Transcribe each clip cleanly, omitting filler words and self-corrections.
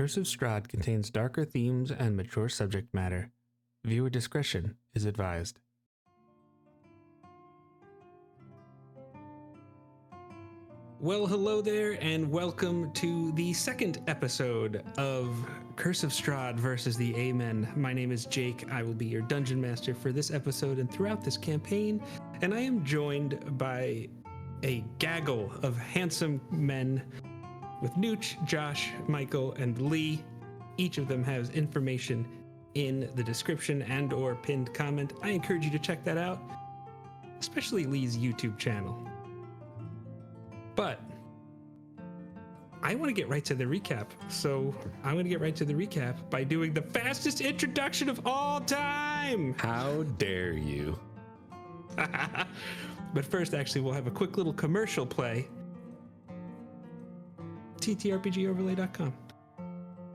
Curse of Strahd contains darker themes and mature subject matter. Viewer discretion is advised. Well, hello there, and welcome to the second episode of Curse of Strahd versus the Amen. My name is Jake. I will be your dungeon master for this episode and throughout this campaign, and I am joined by a gaggle of handsome men with Nooch, Josh, Michael, and Lee. Each of them has information in the description and or pinned comment. I encourage you to check that out, especially Lee's YouTube channel. But I want to get right to the recap. So I'm going to get right to the recap by doing the fastest introduction of all time. How dare you? But first, actually, we'll have a quick little commercial play. TTRPGoverlay.com.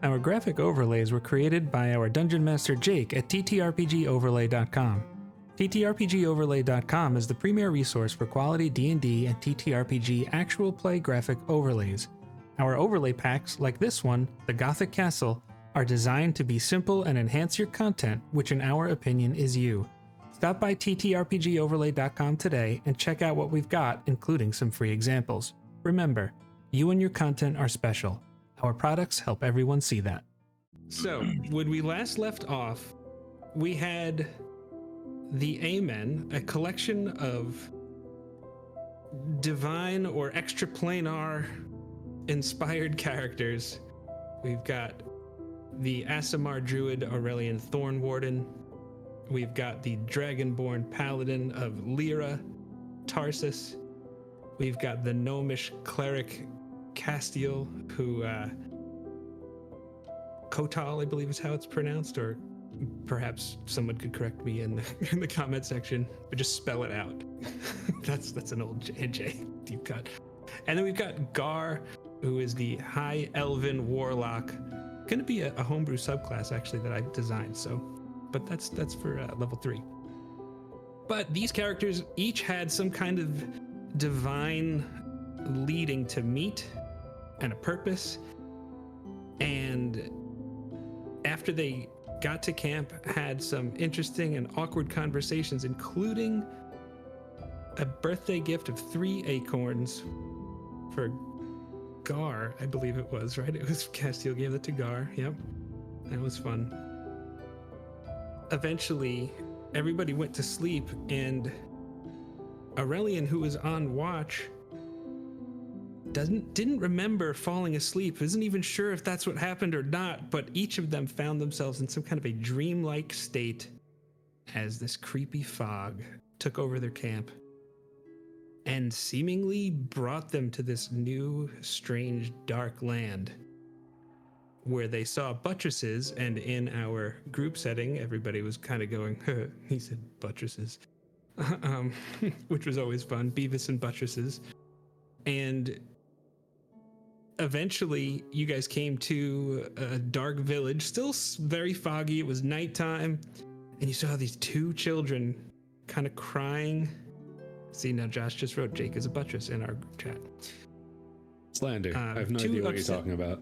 Our graphic overlays were created by our Dungeon Master Jake at TTRPGoverlay.com. TTRPGoverlay.com is the premier resource for quality D&D and TTRPG actual play graphic overlays. Our overlay packs, like this one, the Gothic Castle, are designed to be simple and enhance your content, which in our opinion is you. Stop by TTRPGoverlay.com today and check out what we've got, including some free examples. Remember, you and your content are special. Our products help everyone see that. So, when we last left off, we had the Amen, a collection of divine or extraplanar inspired characters. We've got the Aasimar druid Aurelion Thornwarden. We've got the dragonborn paladin of Lyra, Tarsus. We've got the gnomish cleric Castiel, who Kotal, I believe is how it's pronounced, or perhaps someone could correct me in the comment section, but just spell it out. that's an old JnJake deep cut. And then we've got Gar, who is the high elven warlock, going to be a homebrew subclass actually that I designed. So, but that's for level 3. But these characters each had some kind of divine leading to meet and a purpose. And after they got to camp, had some interesting and awkward conversations, including a birthday gift of 3 acorns for Gar, I believe it was, right? It was Castiel gave that to Gar. Yep. That was fun. Eventually, everybody went to sleep, and Aurelion, who was on watch, didn't remember falling asleep, isn't even sure if that's what happened or not, but each of them found themselves in some kind of a dreamlike state as this creepy fog took over their camp and seemingly brought them to this new, strange, dark land where they saw buttresses, and in our group setting, everybody was kind of going, he said buttresses, which was always fun, Beavis and buttresses. And eventually, you guys came to a dark village, still very foggy. It was nighttime, and you saw these 2 children kind of crying. See, now Josh just wrote Jake is a buttress in our chat. Slander. I have no idea what you're talking about.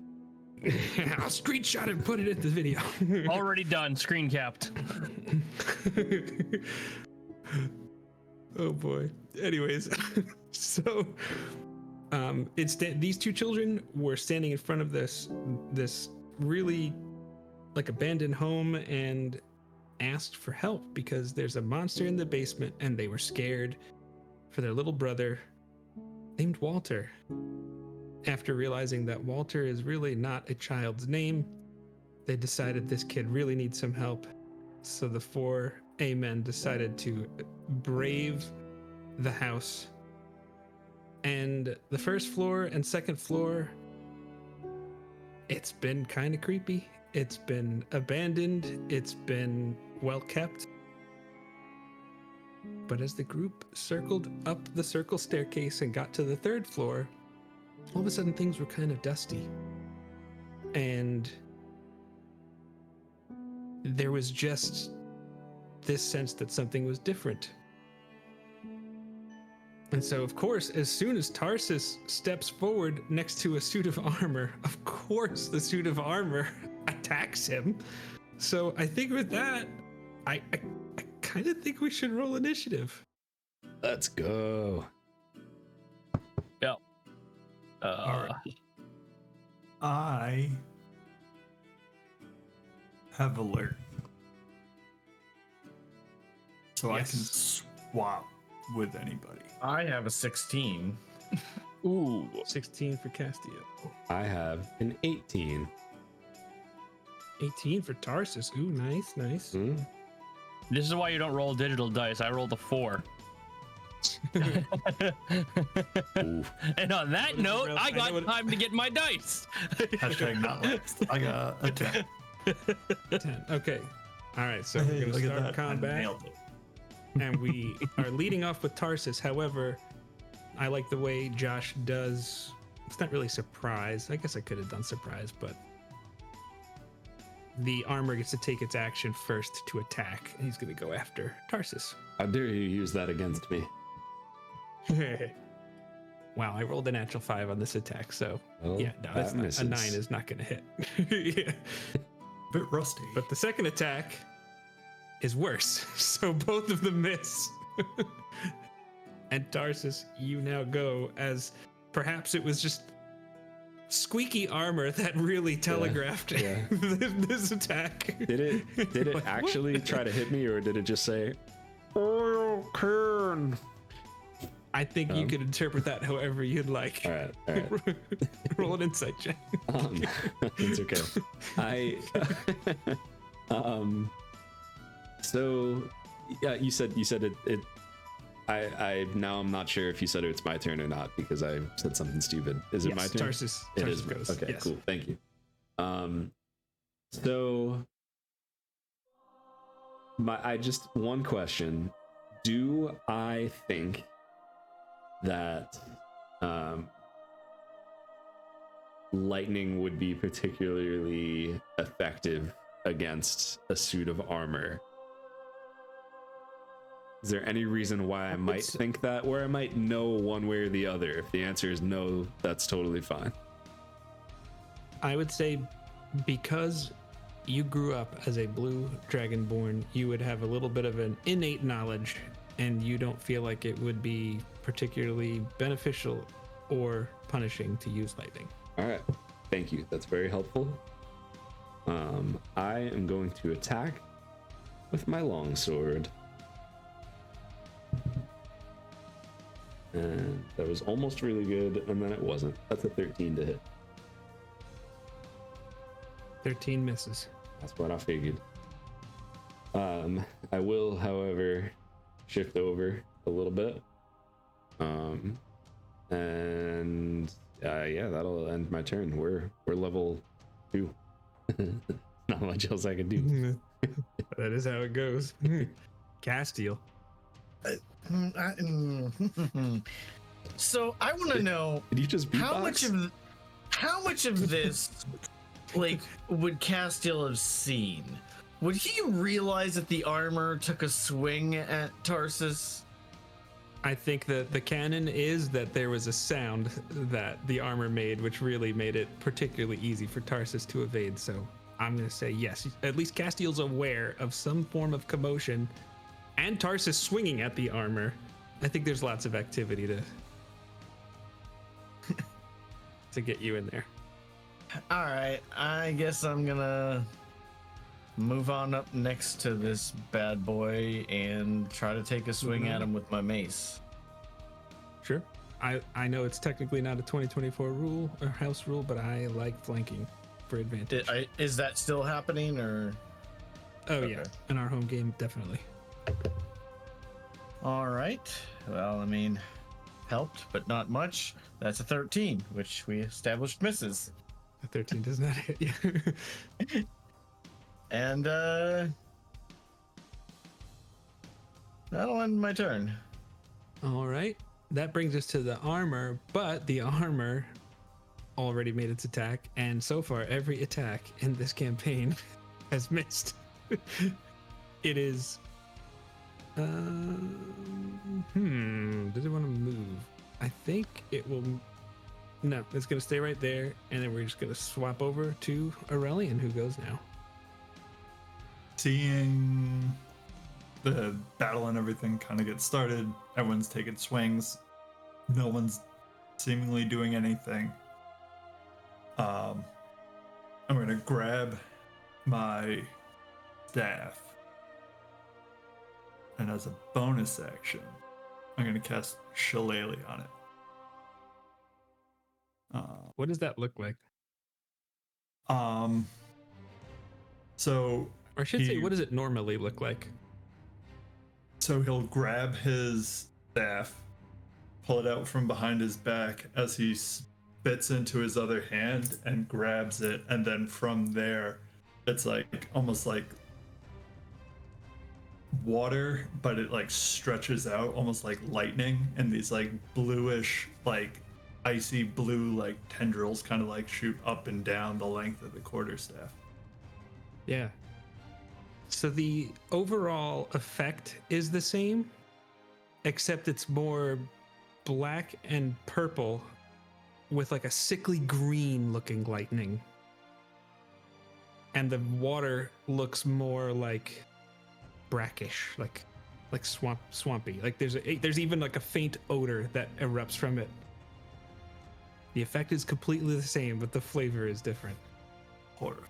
I'll screenshot it and put it in the video. Already done. Screen capped. Oh boy. Anyways, so these 2 children were standing in front of this really like abandoned home and asked for help because there's a monster in the basement, and they were scared for their little brother named Walter. After realizing that Walter is really not a child's name, they decided this kid really needs some help. So the 4 Amen decided to brave the house. And the first floor and second floor, it's been kind of creepy. It's been abandoned. It's been well kept. But as the group circled up the circle staircase and got to the 3rd floor, all of a sudden things were kind of dusty. And there was just this sense that something was different. And so, of course, as soon as Tarsus steps forward next to a suit of armor, of course, the suit of armor attacks him. So I think with that, I kind of think we should roll initiative. Let's go. Yeah. All right. I have alert. So I can swap with anybody. I have a 16. Ooh. 16 for Castiel. I have an 18. 18 for Tarsus. Ooh, nice, nice. Mm. This is why you don't roll digital dice. I rolled a 4. And on that note, I got time to get my dice. Hashtag not last. I got a 10. 10. Okay. All right, so we're going to start combat. Nailed it. And we are leading off with Tarsus. However, I like the way Josh does. It's not really surprise. I guess I could have done surprise, but the armor gets to take its action first to attack. And he's going to go after Tarsus. How dare you use that against me? Wow, I rolled a natural 5 on this attack, so Well, yeah, no, that's not, a 9 is not going to hit. Yeah. Bit rusty. But the second attack is worse, so both of them miss. And Tarsus, you now go, as perhaps it was just squeaky armor that really telegraphed this attack. Did it Like, actually try to hit me, or did it just say, "Oh, Kern"? I think you could interpret that however you'd like. All right. Roll an insight check. It's okay. So yeah, you said it. I'm not sure if you said it's my turn or not, because I said something stupid. Is it my turn? Tarsus goes. Okay, Yes. cool. Thank you. So one question. Do I think that lightning would be particularly effective against a suit of armor? Is there any reason why I might think that, or I might know one way or the other? If the answer is no, that's totally fine. I would say because you grew up as a blue dragonborn, you would have a little bit of an innate knowledge, and you don't feel like it would be particularly beneficial or punishing to use lightning. All right. Thank you. That's very helpful. I am going to attack with my longsword. And that was almost really good, and then it wasn't. That's a 13 to hit. 13 misses. That's what I figured. I will, however, shift over a little bit. Yeah, that'll end my turn. We're level 2. Not much else I can do. That is how it goes. Castiel. So I want to know, Did you just beatbox? how much of this like would Castiel have seen? Would he realize that the armor took a swing at Tarsus? I think that the canon is that there was a sound that the armor made, which really made it particularly easy for Tarsus to evade. So I'm going to say yes. At least Castiel's aware of some form of commotion and Tarsus swinging at the armor. I think there's lots of activity to get you in there. All right, I guess I'm gonna move on up next to this bad boy and try to take a swing at him with my mace. Sure. I know it's technically not a 2024 rule or house rule, but I like flanking for advantage. Is that still happening, or? Oh yeah, in our home game, definitely. All right. Well, I mean, helped, but not much. That's a 13, which we established misses. A 13 does not hit you. And that'll end my turn. All right. That brings us to the armor, but the armor already made its attack, and so far every attack in this campaign has missed. It is Does it want to move? I think it will. No, it's going to stay right there, and then we're just going to swap over to Aurelion, who goes now. Seeing the battle and everything kind of get started, everyone's taking swings. No one's seemingly doing anything. I'm going to grab my staff, and as a bonus action, I'm going to cast Shillelagh on it. What does that look like? So, Or I should say, what does it normally look like? so he'll grab his staff, pull it out from behind his back as he spits into his other hand and grabs it, and then from there, it's like almost like water, but it like stretches out almost like lightning, and these like bluish, like icy blue like tendrils kind of like shoot up and down the length of the quarterstaff. Yeah. So the overall effect is the same, except it's more black and purple with like a sickly green looking lightning. And the water looks more like brackish, like swampy. Like there's even like a faint odor that erupts from it. The effect is completely the same, but the flavor is different. Horror.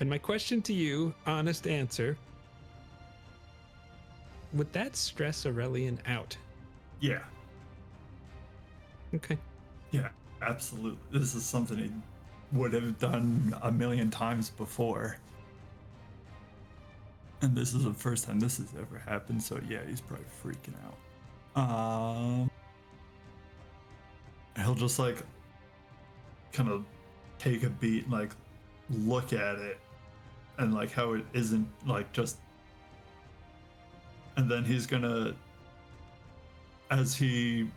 And my question to you, honest answer, would that stress Aurelion out? Yeah. Okay. Yeah, absolutely. This is something he would have done a million times before. And this is the first time this has ever happened, so yeah, he's probably freaking out. He'll just like kind of take a beat and like look at it and like how it isn't like just, and then he's gonna, as he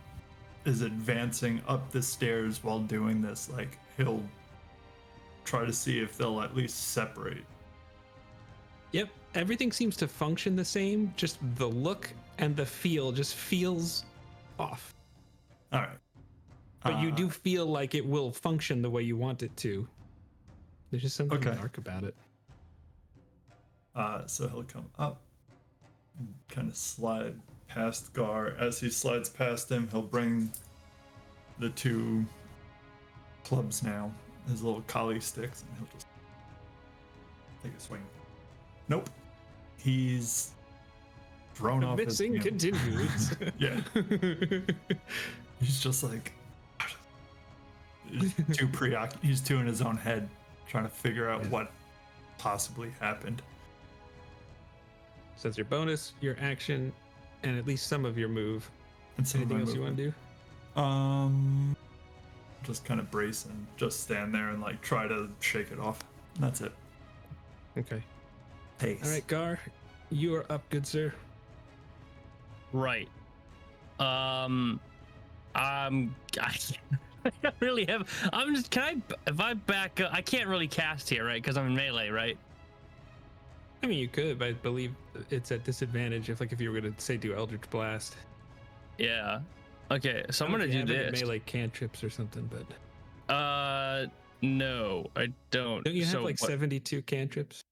is advancing up the stairs while doing this, like he'll try to see if they'll at least separate. Yep. Everything seems to function the same, just the look and the feel just feels off. All right. But you do feel like it will function the way you want it to. There's just something Okay. dark about it. So he'll come up, kind of slide past Gar. As he slides past him, he'll bring the two clubs now, his little collie sticks, and he'll just take a swing. Nope. He's thrown off his Missing continues. Yeah. He's just like he's too in his own head trying to figure out what possibly happened. So that's your bonus, your action, and at least some of your move. And some of Anything my else you want movement. to do? Just kind of brace and just stand there and like try to shake it off. That's it. Okay. Pace. All right, Gar, you are up, good sir. Right. I don't really have. I'm just. Can I? If I back up, I can't really cast here, right? Because I'm in melee, right? I mean, you could, but I believe it's at disadvantage if you were gonna say do Eldritch Blast. Yeah. Okay, so I'm I don't gonna know if do you have any this. melee cantrips or something, but No, I don't. don't you have So like what- 72 cantrips?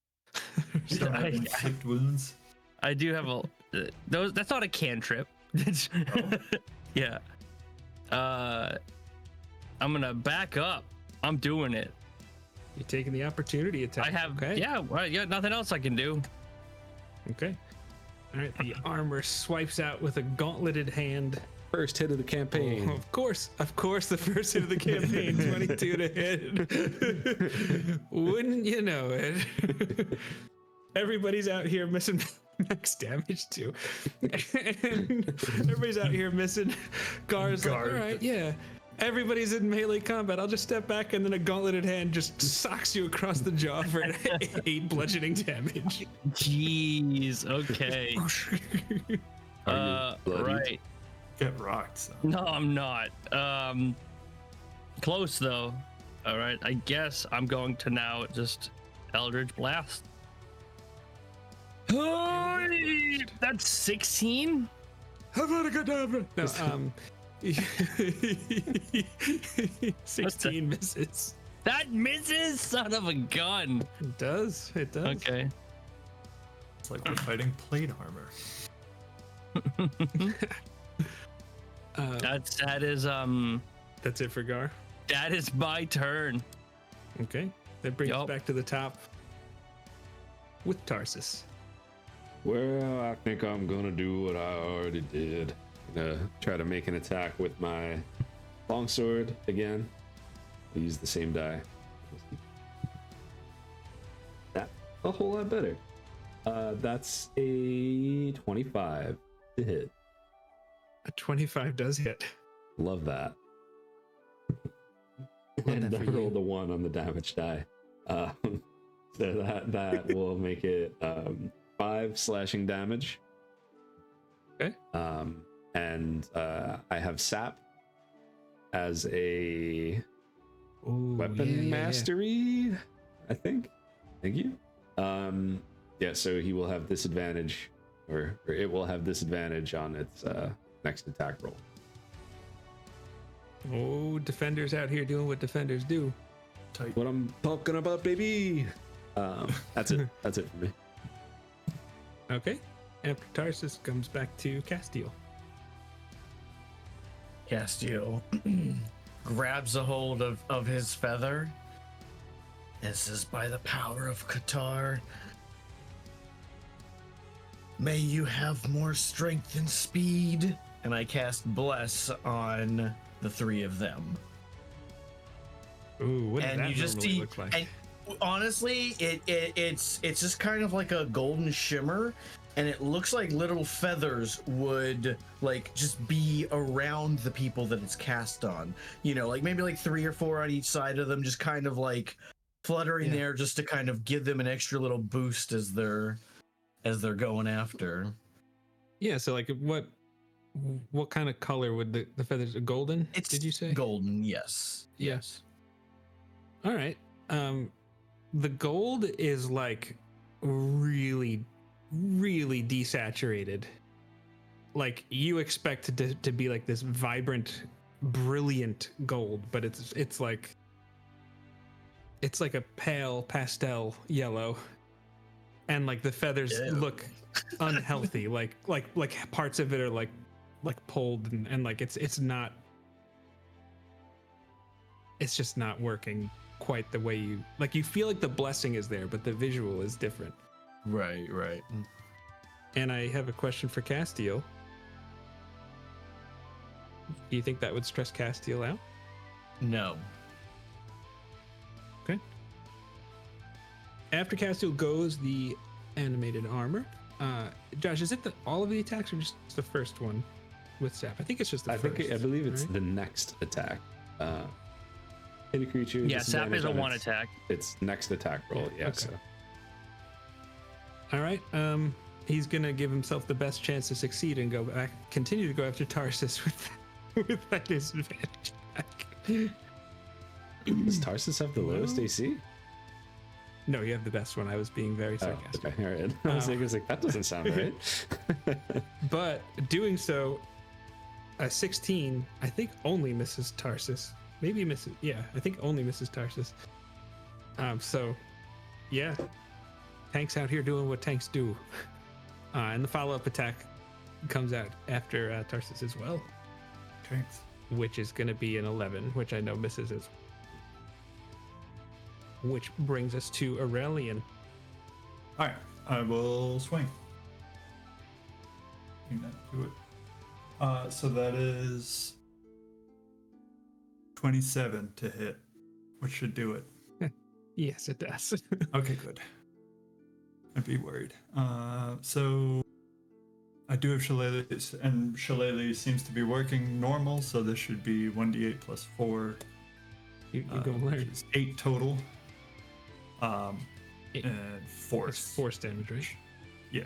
You don't have I- inflict wounds. I do have a. Those. That's not a cantrip. Yeah. I'm gonna back up. I'm doing it. You're taking the opportunity attack. I have. Okay. Yeah. Right. Yeah. Nothing else I can do. Okay. All right. The armor swipes out with a gauntleted hand. First hit of the campaign. Oh, of course, the first hit of the campaign, 22 to hit. Wouldn't you know it? Everybody's out here missing max damage too. And everybody's out here missing. Gar's like, all right, yeah. Everybody's in melee combat. I'll just step back, and then a gauntleted hand just socks you across the jaw for 8 bludgeoning damage. Jeez. Okay. Are you bloodied? Right. Get rocked. So. No, I'm not. Close though. All right. I guess I'm going to now just Eldritch Blast. That's 16. No, 16 misses. That misses, son of a gun. It does. It does. Okay. It's like we're fighting plate armor. That is That's it for Gar. that is my turn. Okay. That brings us Yup. back to the top with Tarsus. Well, I think I'm gonna do what I already did. Gonna try to make an attack with my longsword again. I'll use the same die. That's a whole lot better. That's a 25 to hit. A 25 does hit. Love that. Love And that I for you. rolled a 1 on the damage die. So that will make it 5 slashing damage. Okay. And I have sap as a Ooh, weapon mastery, I think. Thank you. Yeah, so he will have disadvantage, or it will have disadvantage on its next attack roll. Oh, defenders out here doing what defenders do. Tight. What I'm talking about, baby. That's it. That's it for me. Okay. After Tarsus comes back to Castiel. Castiel grabs a hold of his feather and says, by the power of Qatar, may you have more strength and speed. And I cast Bless on the three of them. Ooh, what does And that you just normally see, look like? and honestly, it's just kind of like a golden shimmer, and it looks like little feathers would like just be around the people that it's cast on. You know, like maybe like 3 or 4 on each side of them, just kind of like fluttering there, just to kind of give them an extra little boost as they're going after. Yeah, so like what kind of color would the feathers golden? It's did you say? golden? Yes. Yes. All right. The gold is like really, really desaturated. Like you expect it to be like this vibrant, brilliant gold, but it's like a pale pastel yellow, and like the feathers Ew. look unhealthy. like parts of it are like pulled and like it's just not working quite the way you feel like the blessing is there, but the visual is different. Right. And I have a question for Castiel. Do you think that would stress Castiel out? No. Okay. After Castiel goes the animated armor. Josh, is it all of the attacks or just the first one with Sap? I think it's just the first. I believe it's right? the next attack. Hit a creature. Yeah, Sap is disadvantage a on 1 its- attack. Its next attack roll. Yeah, Yeah. okay. So All right. He's gonna give himself the best chance to succeed and continue to go after Tarsus with that disadvantage attack. does Tarsus have the lowest AC? No, you have the best one. I was being very Oh, sarcastic. okay. All right. I was like, that doesn't sound right. But doing so, a 16, I think only misses Tarsus. Maybe misses. Yeah, I think only misses Tarsus. So, yeah, tanks out here doing what tanks do. And the follow-up attack comes out after Tarsus as well, Thanks. which is going to be an 11, which I know misses as. Which brings us to Aurelion. All right, I will swing. Bring that to it. So that is 27 to hit, which should do it. Yes, it does. Okay, good. I'd be worried. So I do have Shillelagh, and Shillelagh seems to be working normal, so this should be 1d8 plus 4. you go which learn. is 8 total. Eight. And That's force. force damage, right? Yeah.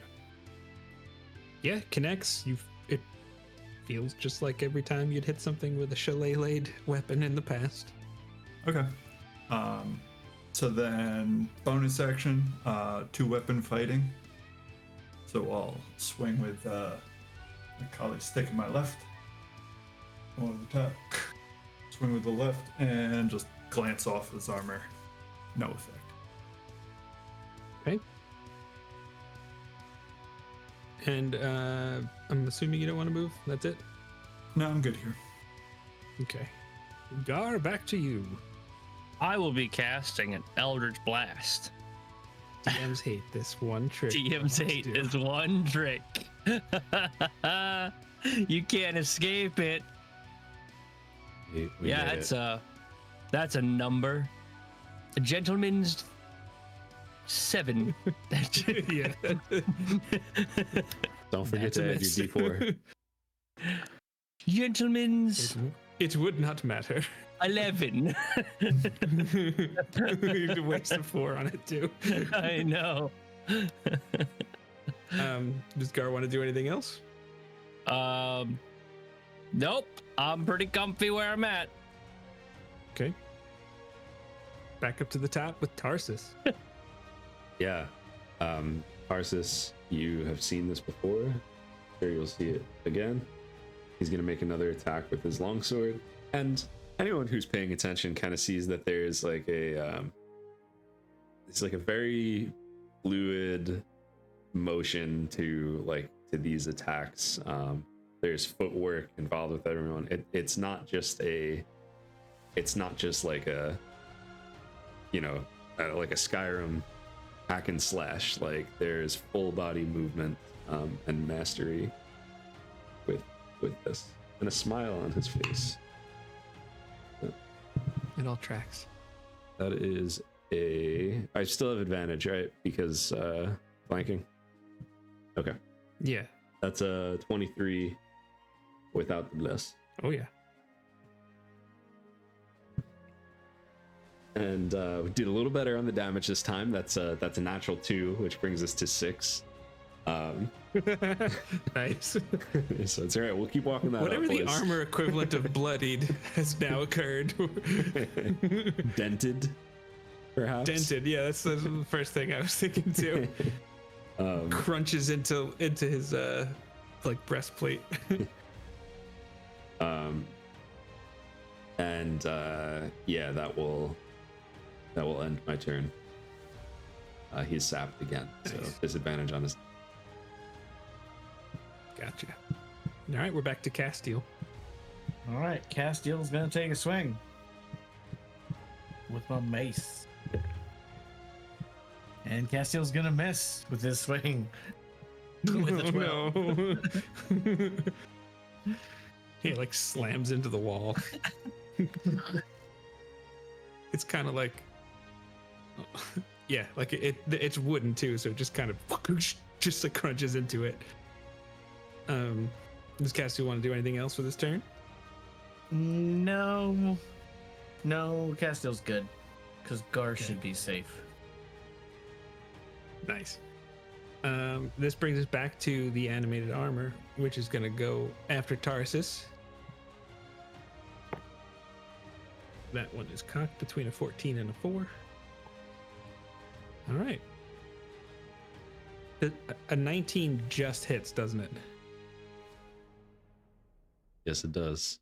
Yeah, connects. It feels just like every time you'd hit something with a shillelagh weapon in the past. Okay. So then bonus action, 2 weapon fighting. So I'll swing with the collie stick in my left. One tap. Swing with the left and just glance off his armor. No effect. Okay. And I'm assuming you don't want to move. That's it. No, I'm good here. Okay. Gar, back to you. I will be casting an Eldritch Blast. DMs hate this one trick. DM's hate is one trick. You can't escape it. We Yeah, made it. that's a number. A gentleman's 7. Yeah. Don't forget That's a to add your miss. D4. Gentleman's It would not matter. 11. You waste the 4 on it too. I know. Does Gar want to do anything else? Nope. I'm pretty comfy where I'm at. Okay. Back up to the top with Tarsus. Yeah. Tarsus, you have seen this before. Sure, you'll see it again. He's going to make another attack with his longsword. And anyone who's paying attention kind of sees that there's like it's like a very fluid motion to these attacks. There's footwork involved with everyone. It's not just like a, like a Skyrim hack and slash. Like there's full body movement and mastery with this, and a smile on his face. It all tracks. That is I still have advantage, right? Because flanking. Okay, Yeah. that's a 23 without the bless. Oh yeah. And we did a little better on the damage this time. That's a natural 2, which brings us to 6. Nice. So it's all right. We'll keep walking that Whatever up, the boys. armor equivalent of bloodied has now occurred. Dented, perhaps. Dented. Yeah, that's the first thing I was thinking too. Crunches into his like breastplate. And yeah, that will end my turn. He's sapped again, so Nice. disadvantage on his. Gotcha. All right, we're back to Castiel. All right, Castiel's gonna take a swing with my mace, and Castiel's gonna miss with his swing. With a 12. Oh, no. He like slams into the wall. It's kind of like, yeah, like it's wooden too, so it just kind of just like crunches into it. Does Castiel want to do anything else with his turn? No, Castiel's good, because Gar should be safe. Nice. This brings us back to the animated armor, which is going to go after Tarsus. That one is cocked between a 14 and a 4. All right. A 19 just hits, doesn't it? Yes, it does.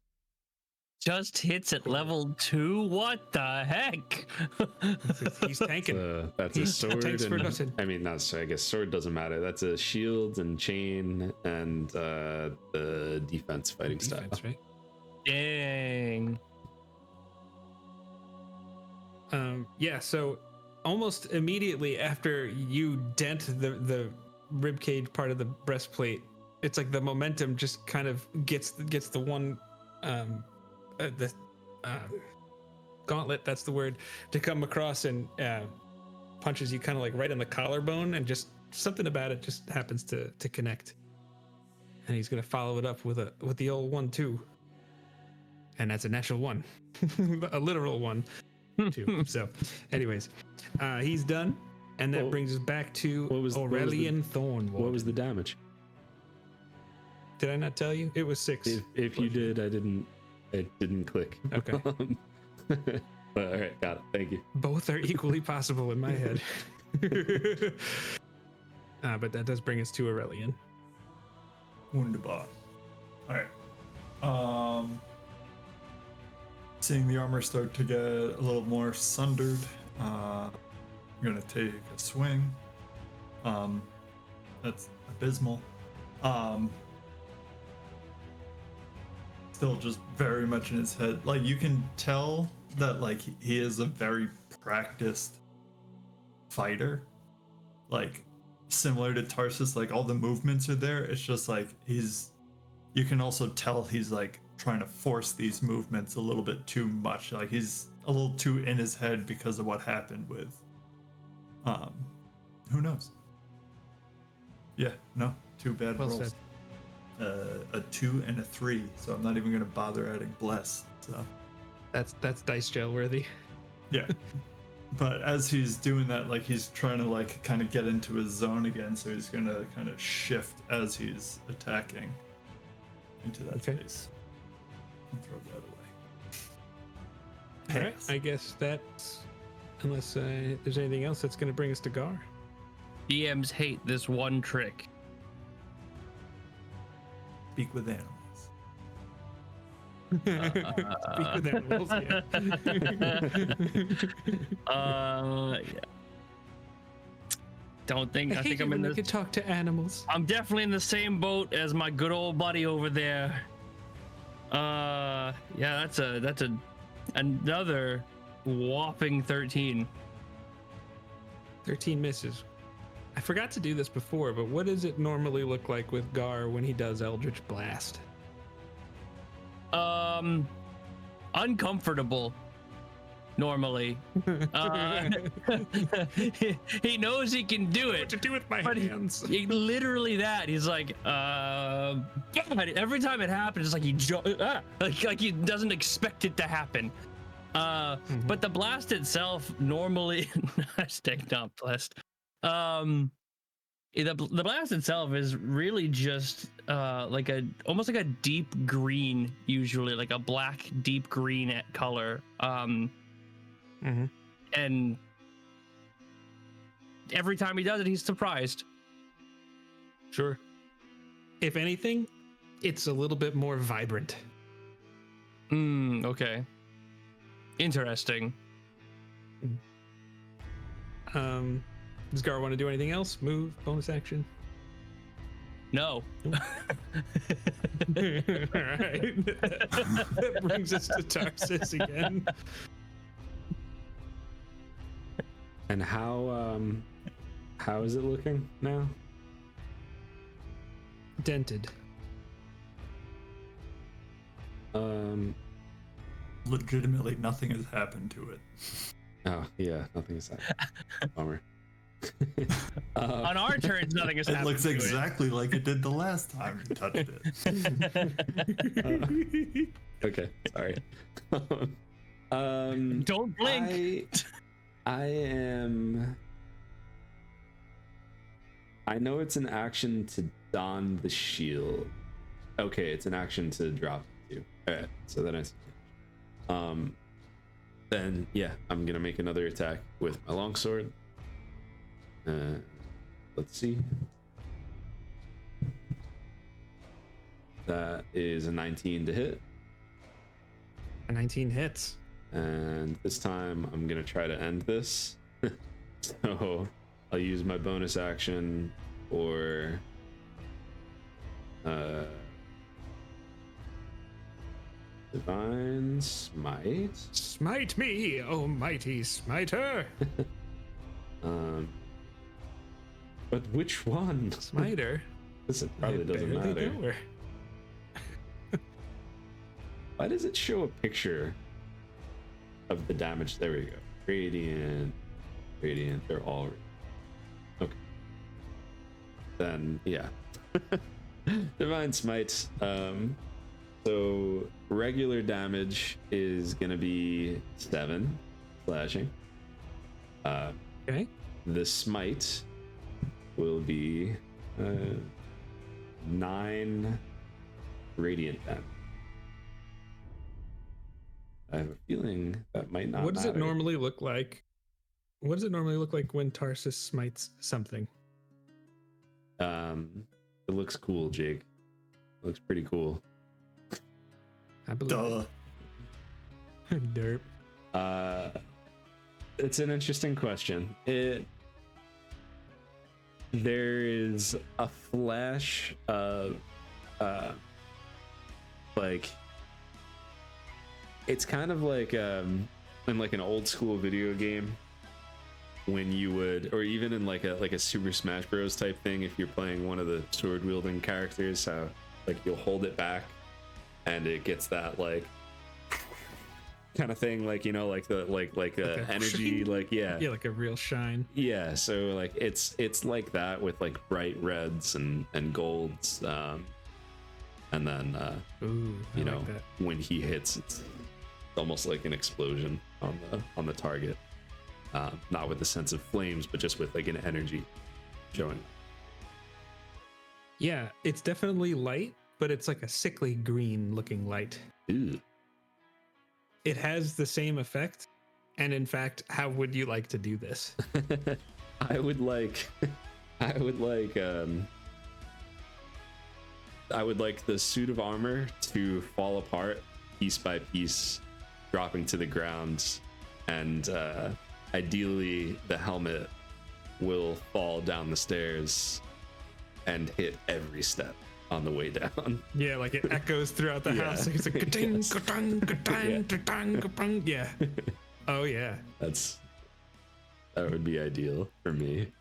Just hits at level 2? What the heck? He's tanking. That's a He's sword. tanks for And, nothing. I mean, that's, I guess sword doesn't matter. That's a shield and chain and the defense fighting Defense, style. right? Dang. Yeah, so almost immediately after you dent the ribcage part of the breastplate, it's like the momentum just kind of gets the one gauntlet, that's the word, to come across and punches you kind of like right on the collarbone, and just something about it just happens to connect. And he's gonna follow it up with the old 1-2, and that's a natural 1, a literal 1. Too. So, anyways, he's done, and that Well, brings us back to what was the- Aurelion Thornwarden. What was the damage? Did I not tell you? It was 6. If you did, it didn't click. Okay. But all right, got it. Thank you. Both are equally possible in my head. But that does bring us to Aurelion. Wunderbar. Alright. Seeing the armor start to get a little more sundered, I'm gonna take a swing. That's abysmal. Still just very much in his head. Like, you can tell that, like, he is a very practiced fighter. Like, similar to Tarsus, like, all the movements are there. It's just like you can also tell he's like trying to force these movements a little bit too much. Like, he's a little too in his head because of what happened with who knows. Yeah, no, two bad Well rolls. said. A 2 and a 3, so I'm not even gonna bother adding bless. So That's dice jail worthy. yeah. But as he's doing that, like, he's trying to like kind of get into his zone again, so he's gonna kind of shift as he's attacking into that Okay. space. And throw that away. All right, I guess that's, unless there's anything else that's going to bring us to Gar. DMs hate this one trick. Speak with animals. Speak with animals, Yeah. Don't think. I think I'm in I this. could talk to animals. I'm definitely in the same boat as my good old buddy over there. Yeah, that's another whopping 13. 13 misses. I forgot to do this before, but what does it normally look like with Gar when he does Eldritch Blast? Uncomfortable. Normally, he knows he can do it. What to do with my But hands? literally that. He's like, every time it happens, it's like like he doesn't expect it to happen. But the blast itself normally, hashtag not blessed. The blast itself is really just like almost like a deep green, usually like a black deep green color. And every time he does it, he's surprised. Sure. If anything, it's a little bit more vibrant. Okay. Interesting. Does Gar want to do anything else? Move, bonus action? No. All right. That brings us to Tarsus again. And how is it looking now? Dented. Legitimately, nothing has happened to it. Oh yeah, nothing is happening. Bummer. On our turns, nothing has It happened. looks to exactly like it did the last time you touched it. Okay, sorry. Don't blink. I know it's an action to don the shield. Okay, it's an action to drop it too. Alright, so then then yeah, I'm gonna make another attack with my longsword. Let's see. That is a 19 to hit. A 19 hits. And this time I'm gonna try to end this. So I'll use my bonus action or Divine Smite. Smite me, oh mighty smiter. But which one? Smiter. This probably I doesn't barely matter. know her. Why does it show a picture of the damage? There we go. Radiant, they're all okay. Then yeah. Divine Smite. So regular damage is gonna be 7 slashing. Okay. The smite will be 9 radiant damage. I have a feeling that might not What does it matter. normally look like? What does it normally look like when Tarsus smites something? It looks cool, Jake. It looks pretty cool. I believe Duh. it. Derp. It's an interesting question. There is a flash of like, it's kind of like in like an old school video game when you would, or even in like a Super Smash Bros type thing, if you're playing one of the sword wielding characters, how like you'll hold it back and it gets that like kind of thing, like, you know, like the energy, like Yeah, like a real shine. yeah, so like it's like that with like bright reds and golds, and then Ooh, you I know, like that. when he hits, it's almost like an explosion on the target, not with the sense of flames, but just with like an energy showing. Yeah, it's definitely light, but it's like a sickly green looking light. Ew. It has the same effect. And in fact, how would you like to do this? I would like the suit of armor to fall apart piece by piece, dropping to the ground, and ideally the helmet will fall down the stairs and hit every step on the way down. Yeah, like it echoes throughout the Yeah. house. It's like ka-ding, Yes. ka-dang, ka-dang, Yeah. ka-dang, ka-bang. Yeah. Oh yeah. That would be ideal for me.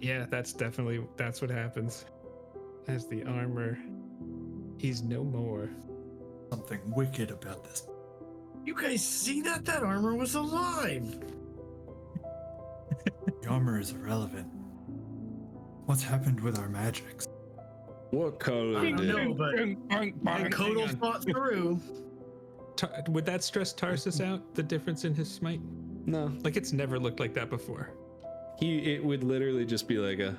Yeah, that's what happens. As the armor, he's no more. Something wicked about this. You guys see that? That armor was alive. The armor is irrelevant. What's happened with our magics? What color I did don't know, but my Kodal thought through. Would that stress Tarsus out, the difference in his smite? No, Like it's never looked like that before. it would literally just be like a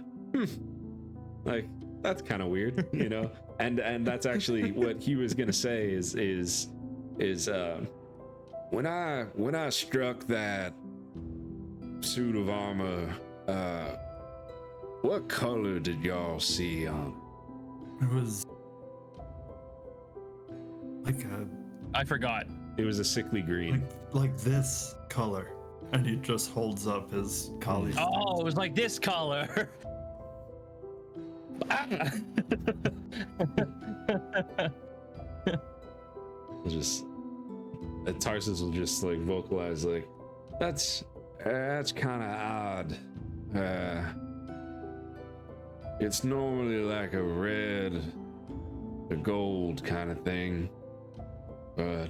like, that's kind of weird, you know. and that's actually what he was gonna say is when I struck that suit of armor, what color did y'all see on? It was like I forgot. It was a sickly green. like this color, and he just holds up his colleague. Oh, it was like this color. Just Tarsus will just like vocalize like, that's kind of odd. It's normally like a red, a gold kind of thing, but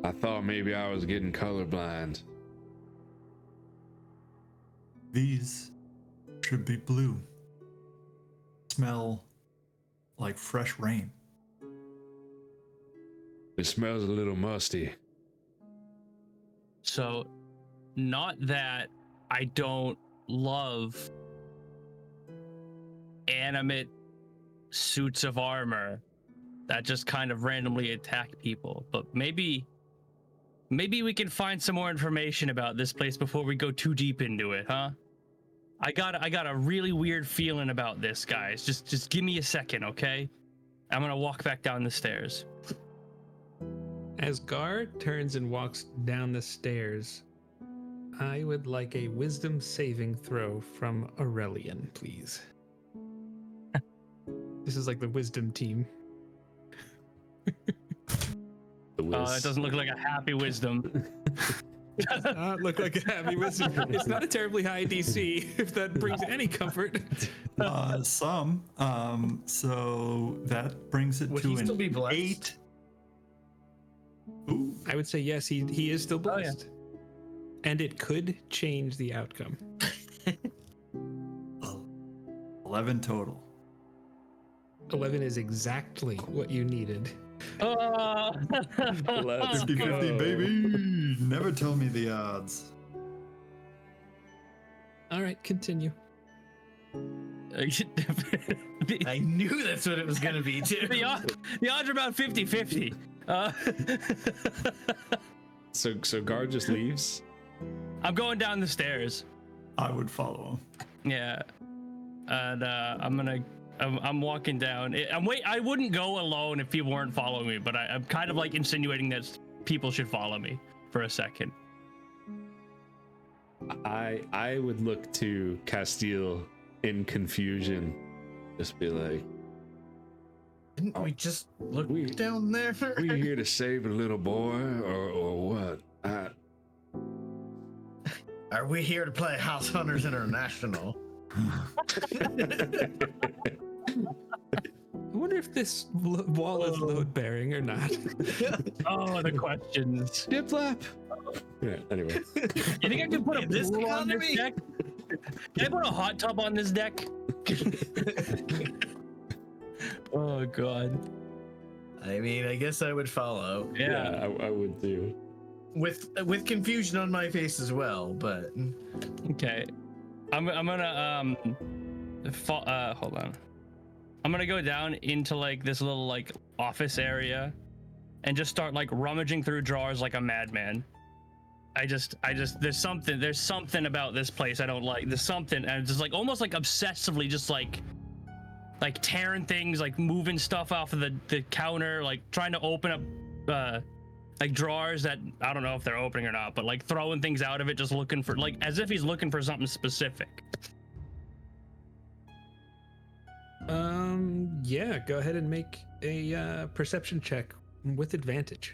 I thought maybe I was getting colorblind. These should be blue. Smell like fresh rain. It smells a little musty. So, not that I don't love animate suits of armor that just kind of randomly attack people, but maybe we can find some more information about this place before we go too deep into it, huh? I got a really weird feeling about this, guys. Just give me a second, okay? I'm gonna walk back down the stairs. As Gar turns and walks down the stairs, I would like a wisdom saving throw from Aurelion, please. This is like the wisdom team. The It doesn't look like a happy wisdom. Does not look like a happy wisdom. It's not a terribly high DC, if that brings any comfort. Some. So that brings it Would to he still an be blessed? 8. Ooh. I would say yes, he is still Oh, yeah. blessed. And it could change the outcome. 11 total. 11 is exactly what you needed. Let's 50-50, go. baby. Never tell me the odds. All right, continue. I knew that's what it was gonna be too. the odds are about 50-50. So Gar just leaves. I'm going down the stairs. I would follow him. Yeah. And I'm walking down. I wouldn't go alone if people weren't following me, but I'm kind of like insinuating that people should follow me for a second. I would look to Castiel in confusion, just be like, Didn't we just look we- down there? "We here to save a little boy, or what?" Are we here to play House Hunters International? I wonder if this wall is load bearing or not. Oh, the questions. Dip flap. Yeah. Anyway, You think I can put a In this pool on this economy? deck? Can I put a hot tub on this deck? Oh god. I mean, I guess I would follow Yeah. I would do. with confusion on my face as well. But Okay. I'm gonna hold on. I'm gonna go down into like this little like office area and just start like rummaging through drawers like a madman. I just there's something about this place I don't like. There's something, and just like almost like obsessively just like tearing things, like moving stuff off of the counter, like trying to open up like drawers that I don't know if they're opening or not, but like throwing things out of it, just looking for, like, as if he's looking for something specific. Yeah, go ahead and make a perception check with advantage.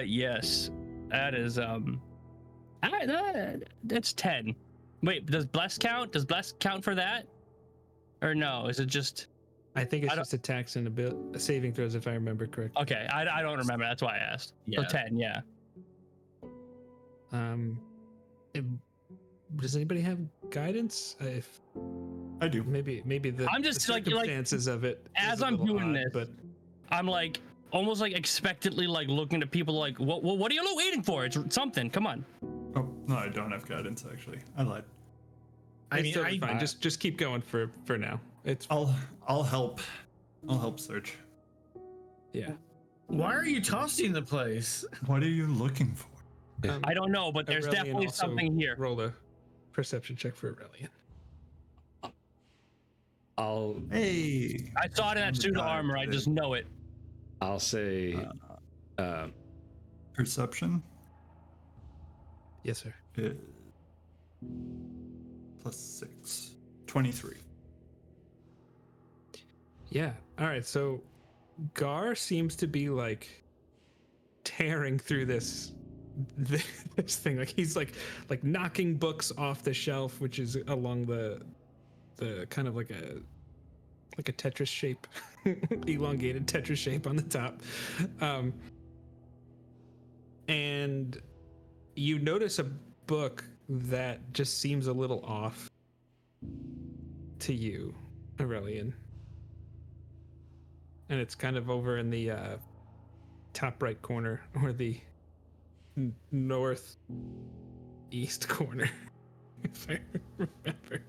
Yes, that is that's 10. Wait, does bless count? Does bless count for that? Or no? Is it just? I think it's I don't- just attacks and saving throws, if I remember correctly. Okay, I don't remember. That's why I asked. Yeah. So 10, yeah. If- does anybody have guidance? If I do. maybe the I'm just the like circumstances of it. as is a I'm little doing odd, this, but I'm like almost like expectantly like looking at people like, what are you waiting for? It's something. Come on. Oh no, I don't have guidance actually. I lied. I it's mean, totally fine. Just keep going for now. It's I'll help. I'll help search. yeah. why are you tossing the place? What are you looking for? I don't know, but there's Aurelion definitely also something here. Roll a perception check for Aurelion. Hey. I saw it in that suit of God, armor. I just know it. I'll say, Perception Yes, sir. is +6. 23. Yeah. All right. So Gar seems to be like tearing through this thing. Like he's like knocking books off the shelf, which is along the kind of like a Tetris shape, elongated Tetris shape on the top. And you notice a book that just seems a little off to you, Aurelion. And it's kind of over in the top right corner, or the northeast corner, if I remember.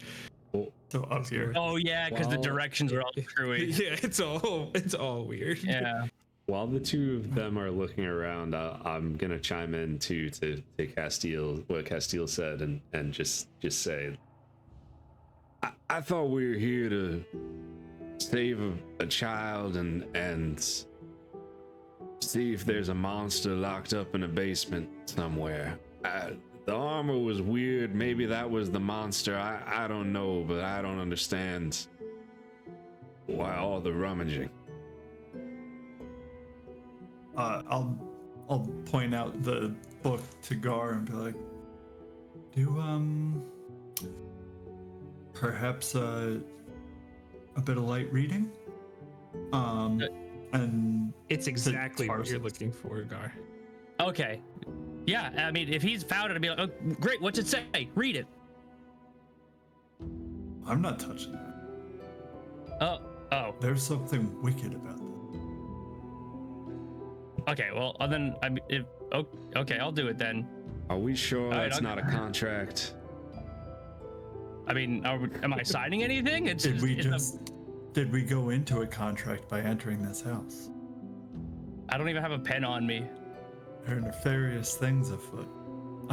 So up here. Oh yeah, because the Well, directions are all screwy. Yeah, it's all weird. Yeah. while the two of them are looking around, I'm gonna chime in to Castiel, what Castiel said, and just say, I thought we were here to save a child and see if there's a monster locked up in a basement somewhere. The armor was weird. Maybe that was the monster. I don't know, but I don't understand why all the rummaging. I'll point out the book to Gar and be like, do perhaps a bit of light reading? And It's exactly what you're Tarsus. looking for, Gar. Okay. Yeah, I mean, if he's found it, I'd be like, oh, great, what's it say? Read it. I'm not touching that. Oh. There's something wicked about that. Okay, well, then, okay, I'll do it then. Are we sure right, that's I'll- not a contract? I mean, am I signing anything? Did we go into a contract by entering this house? I don't even have a pen on me. There are nefarious things afoot.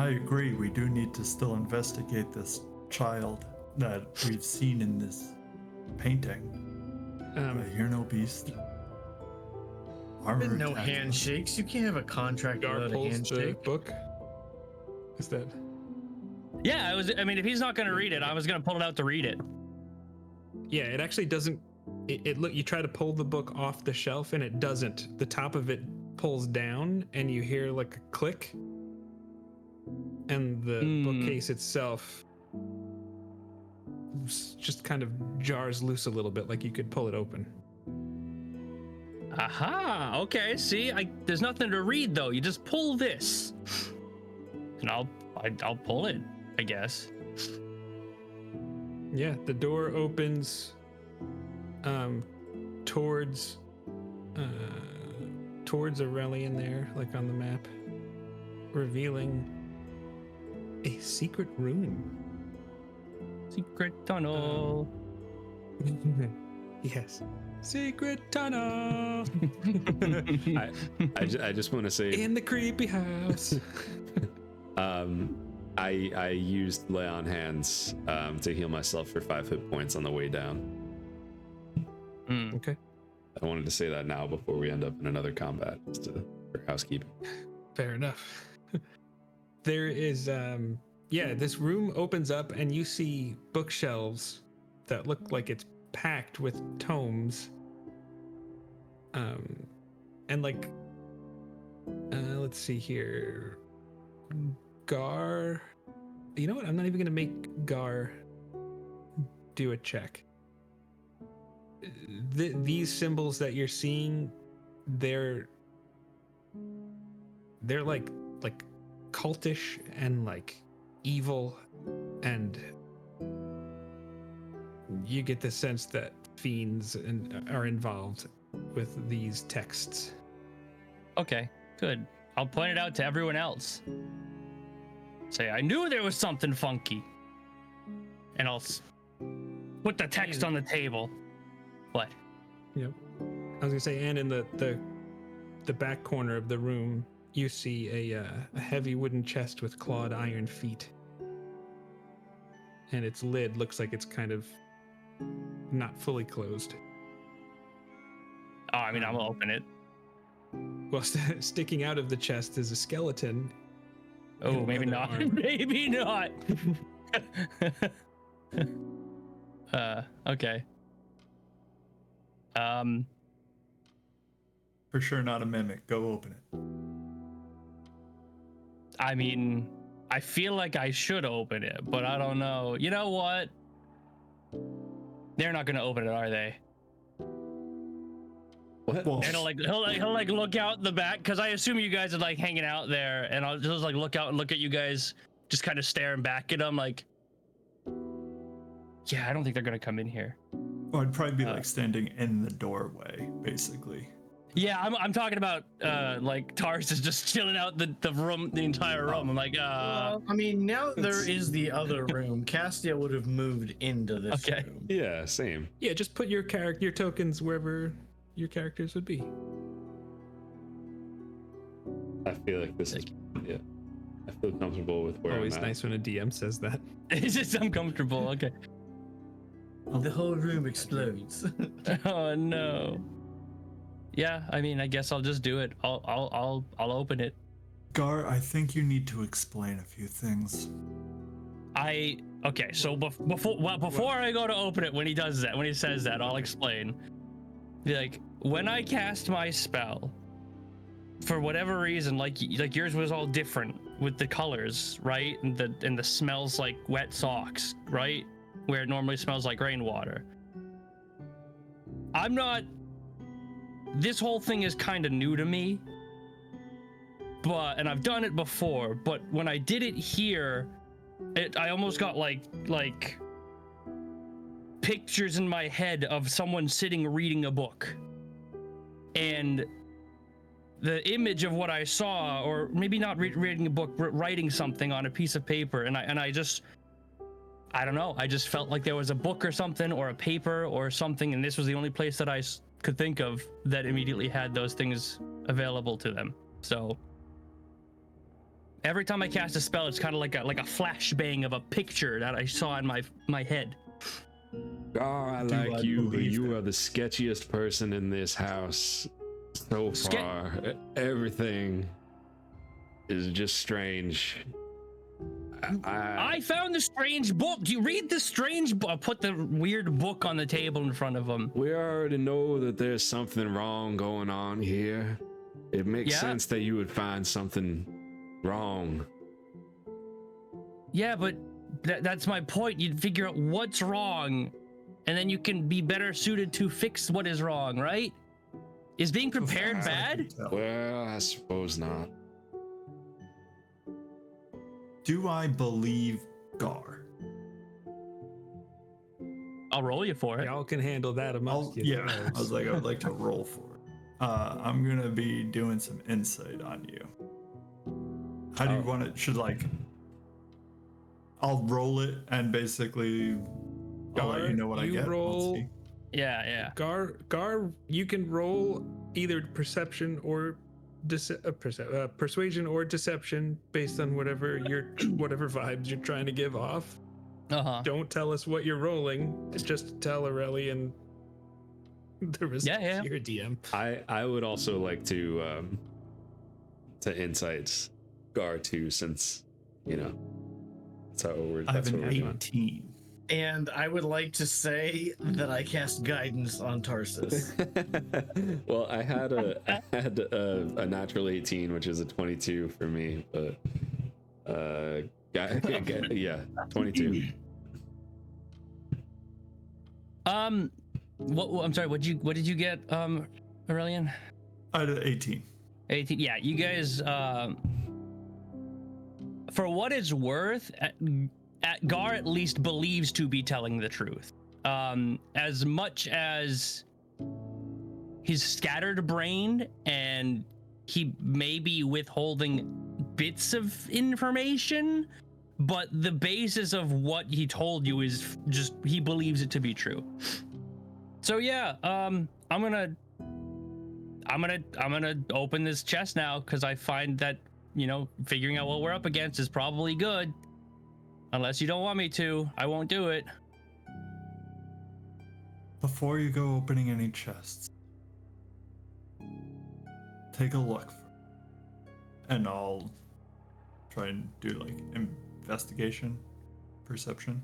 I agree. We do need to still investigate this child that we've seen in this painting. Hear no beast. Armor No attack. handshakes. You can't have a contract Gar without a pulls the handshake. book. Is that? Yeah, I mean, if he's not gonna read it, I was gonna pull it out to read it. Yeah, it actually doesn't. Look, you try to pull the book off the shelf and it doesn't. The top of it pulls down and you hear like a click, and the bookcase itself just kind of jars loose a little bit, like you could pull it open. Aha, okay, see, there's nothing to read though. You just pull this. And I'll pull it, I guess. Yeah, the door opens towards Aurelion there, like on the map, revealing a secret room. Secret tunnel. Yes. Secret tunnel I just want to say, in the creepy house. I used lay on hands to heal myself for 5 hit points on the way down. Okay. I wanted to say that now before we end up in another combat, just for housekeeping. Fair enough. There is this room opens up and you see bookshelves that look like it's packed with tomes. And like let's see here. Gar, you know what? I'm not even gonna make Gar do a check. These symbols that you're seeing, they're like cultish and like evil, and you get the sense that fiends are involved with these texts. Okay, good. I'll point it out to everyone else. Say, I knew there was something funky. And I'll put the text on the table. What? Yep. I was gonna say, and in the back corner of the room, you see a heavy wooden chest with clawed iron feet, and its lid looks like it's kind of not fully closed. Oh, I mean, I'm gonna open it. Well, sticking out of the chest is a skeleton. Oh, maybe not. Maybe not. Okay. For sure not a mimic. Go open it. I mean, I feel like I should open it, but I don't know. You know what? They're not gonna open it, are they? What? Well, And he'll look out the back, because I assume you guys are like hanging out there, and I'll just like look out and look at you guys, just kind of staring back at him, like, yeah, I don't think they're gonna come in here. Or I'd probably be like standing in the doorway, basically. Yeah, I'm talking about like Tarsus is just chilling out the room, the entire room. I'm like, Well, I mean, now there is the other room. Castiel would have moved into this Okay. room. Yeah, same. Yeah, just put your tokens wherever your characters would be. I feel like this is, yeah. I feel comfortable with where Always I'm at. nice when a DM says that. it's just uncomfortable. Okay. The whole room explodes. Oh no. Yeah, I mean, I guess I'll just do it. I'll open it. Gar, I think you need to explain a few things. Okay, so before I go to open it, when he says that, I'll explain. Like, when I cast my spell, for whatever reason, like yours was all different with the colors, right? And the smells like wet socks, right? Where it normally smells like rainwater. This whole thing is kind of new to me, and I've done it before, but when I did it here, I almost got like pictures in my head of someone sitting reading a book, and the image of what I saw, or maybe not reading a book, but writing something on a piece of paper, and I don't know, I just felt like there was a book or something, or a paper or something, and this was the only place that I could think of that immediately had those things available to them. So Every time I cast a spell, it's kind of like a flashbang of a picture that I saw in my head. Gar, I Do like I you, but believe you that? are the sketchiest person in this house so Ske- far. Everything is just strange. I found the strange book. Do you read the strange book? Put the weird book on the table in front of him. We already know that there's something wrong going on here. It makes Yeah. sense that you would find something wrong. Yeah, but that's my point. You'd figure out what's wrong, and then you can be better suited to fix what is wrong, right? Is being prepared As I bad? can tell. Well, I suppose not. Do I believe Gar? I'll roll you for it. Y'all can handle that amongst I yourselves. was like, I would like to roll for it. I'm gonna be doing some insight on you. How do you want it? Should like, I'll roll it and basically I'll let you know what I you get. We'll roll- see. Yeah. Gar, you can roll either perception or persuasion or deception based on whatever vibes you're trying to give off. Uh-huh. Don't tell us what you're rolling. Just tell Aurelion the results. Yeah. You're a DM. I would also like to insights Gar too, since that's how we're. I have That's an what we're doing. 18. And I would like to say that I cast guidance on Tarsus. Well, I had a natural 18, which is a 22 for me, but yeah, 22. What I'm sorry, what did you get, Aurelion? I had an 18. 18. Yeah, you guys, for what it's worth, Gar at least believes to be telling the truth. As much as he's scattered-brained and he may be withholding bits of information, but the basis of what he told you is just he believes it to be true. So yeah, I'm gonna open this chest now because I find that figuring out what we're up against is probably good. Unless you don't want me to, I won't do it. Before you go opening any chests, take a look. And I'll try and do like investigation, perception.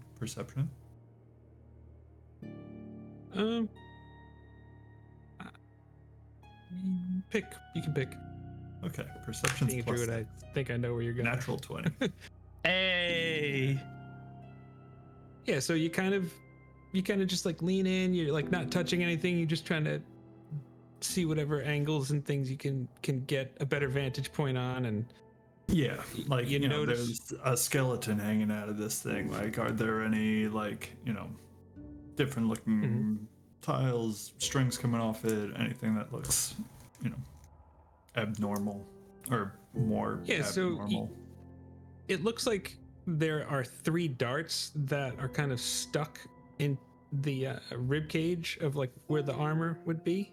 Pick. You can pick. Okay, perception's Being a plus druid, I think I know where you're going. natural 20. Hey. Yeah, so you kind of just like lean in. You're like not touching anything. You're just trying to see whatever angles and things you can get a better vantage point on. And Yeah, like You you know, notice- there's a skeleton hanging out of this thing. Like, are there any like different looking tiles, strings coming off it? Anything that looks abnormal or more Yeah, so abnormal? it looks like there are 3 darts that are kind of stuck in the rib cage of like where the armor would be.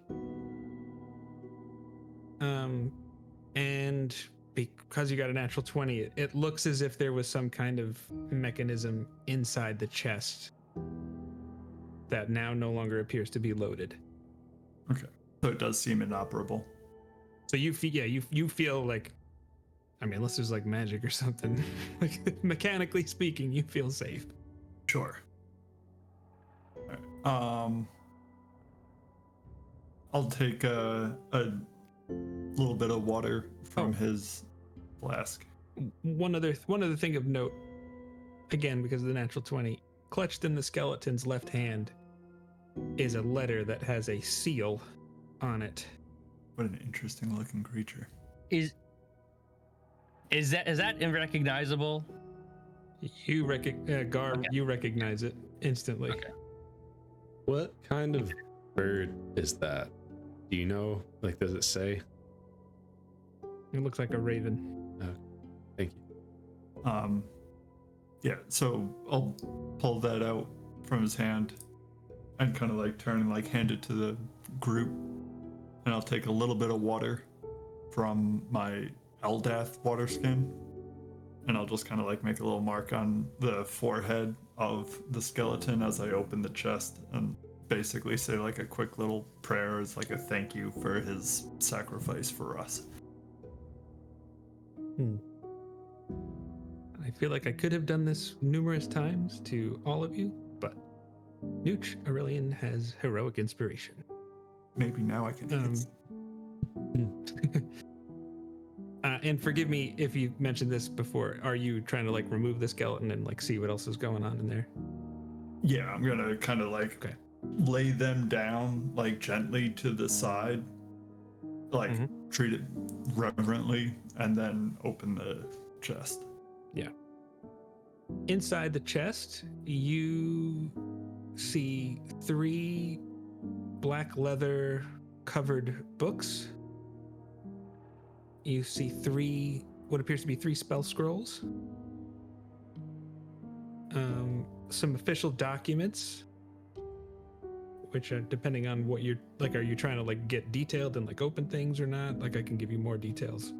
And because you got a natural 20, it looks as if there was some kind of mechanism inside the chest that now no longer appears to be loaded. Okay, so it does seem inoperable. So you feel like, I mean, unless there's like magic or something, like mechanically speaking, you feel safe. Sure. Alright, I'll take a little bit of water from his flask. One other thing of note, again, because of the natural 20, clutched in the skeleton's left hand is a letter that has a seal on it. What an interesting looking creature. Is that unrecognizable? You Gar, Okay. you recognize it instantly. Okay. What kind of bird is that? Do you know? Like, does it say? It looks like a raven. Thank you. Yeah, so I'll pull that out from his hand and kind of like turn and like hand it to the group, and I'll take a little bit of water from my Eldath water skin and I'll just kind of like make a little mark on the forehead of the skeleton as I open the chest and basically say like a quick little prayer as like a thank you for his sacrifice for us. I feel like I could have done this numerous times to all of you, but Nooch, Aurelion has heroic inspiration. Maybe now I can. And forgive me if you mentioned this before. Are you trying to like remove the skeleton and like see what else is going on in there? Yeah, I'm gonna kind of like lay them down like gently to the side, like treat it reverently, and then open the chest. Yeah. Inside the chest, you see 3 black leather covered books. You see 3, what appears to be 3 spell scrolls. Some official documents, which are depending on what you're like, are you trying to like get detailed and like open things or not? Like I can give you more details.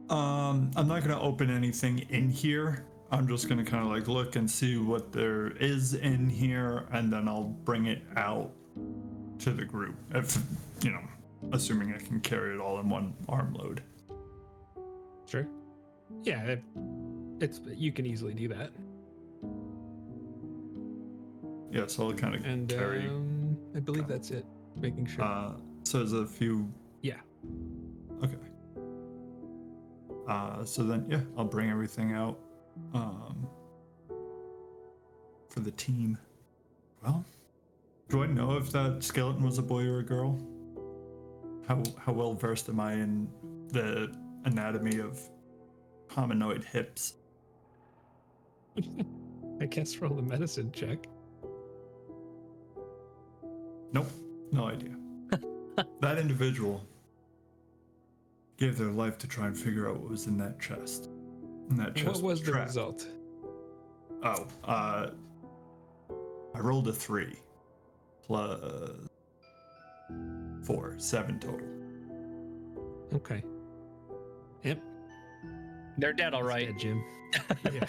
I'm not gonna open anything in here. I'm just gonna kind of like look and see what there is in here, and then I'll bring it out to the group. If you know, assuming I can carry it all in one arm load. Sure. Yeah, it's you can easily do that. Yeah, so I'll kind of And carry. I believe that's it. Making sure. So there's a few. Yeah. Okay. So then, yeah, I'll bring everything out for the team. Well, do I know if that skeleton was a boy or a girl? How well versed am I in the anatomy of hominoid hips? I guess roll a medicine check. Nope, no idea. That individual gave their life to try and figure out what was in that chest. And that chest What was the trapped. result? Oh, I rolled a 3 plus 4, 7 total. Okay. Yep. They're dead, all That's right. dead, Jim. Yeah.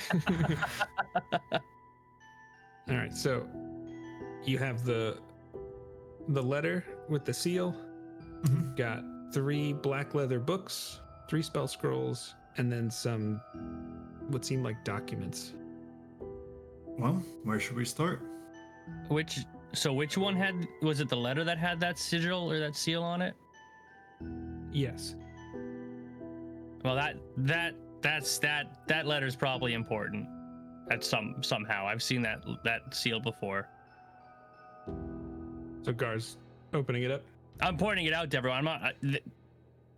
All right. So you have the letter with the seal. Mhm. Got 3 black leather books, 3 spell scrolls, and then some what seemed like documents. Well, where should we start? Which one had, was it the letter that had that sigil or that seal on it? Yes. Well, that letter's probably important. Somehow. I've seen that seal before. So Gar's opening it up. I'm pointing it out to everyone.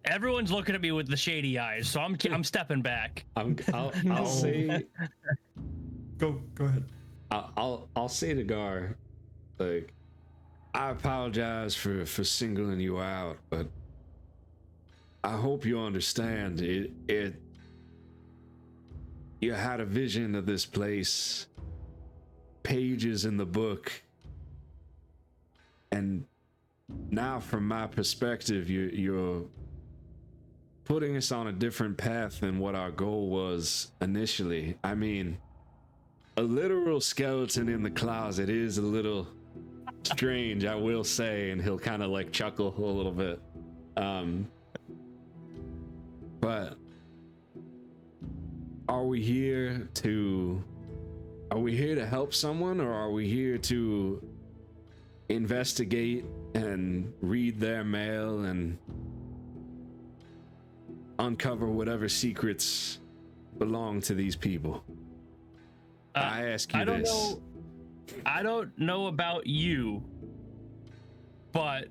Everyone's looking at me with the shady eyes, so I'm stepping back. I'll say Go ahead. I'll say to Gar, like, I apologize for singling you out, but I hope you understand it. You had a vision of this place, pages in the book, and now from my perspective, you're putting us on a different path than what our goal was initially. I mean, a literal skeleton in the closet is a little strange, I will say, and he'll kind of like chuckle a little bit. But are we here to help someone, or are we here to investigate and read their mail and uncover whatever secrets belong to these people? I ask you this. I don't know about you, but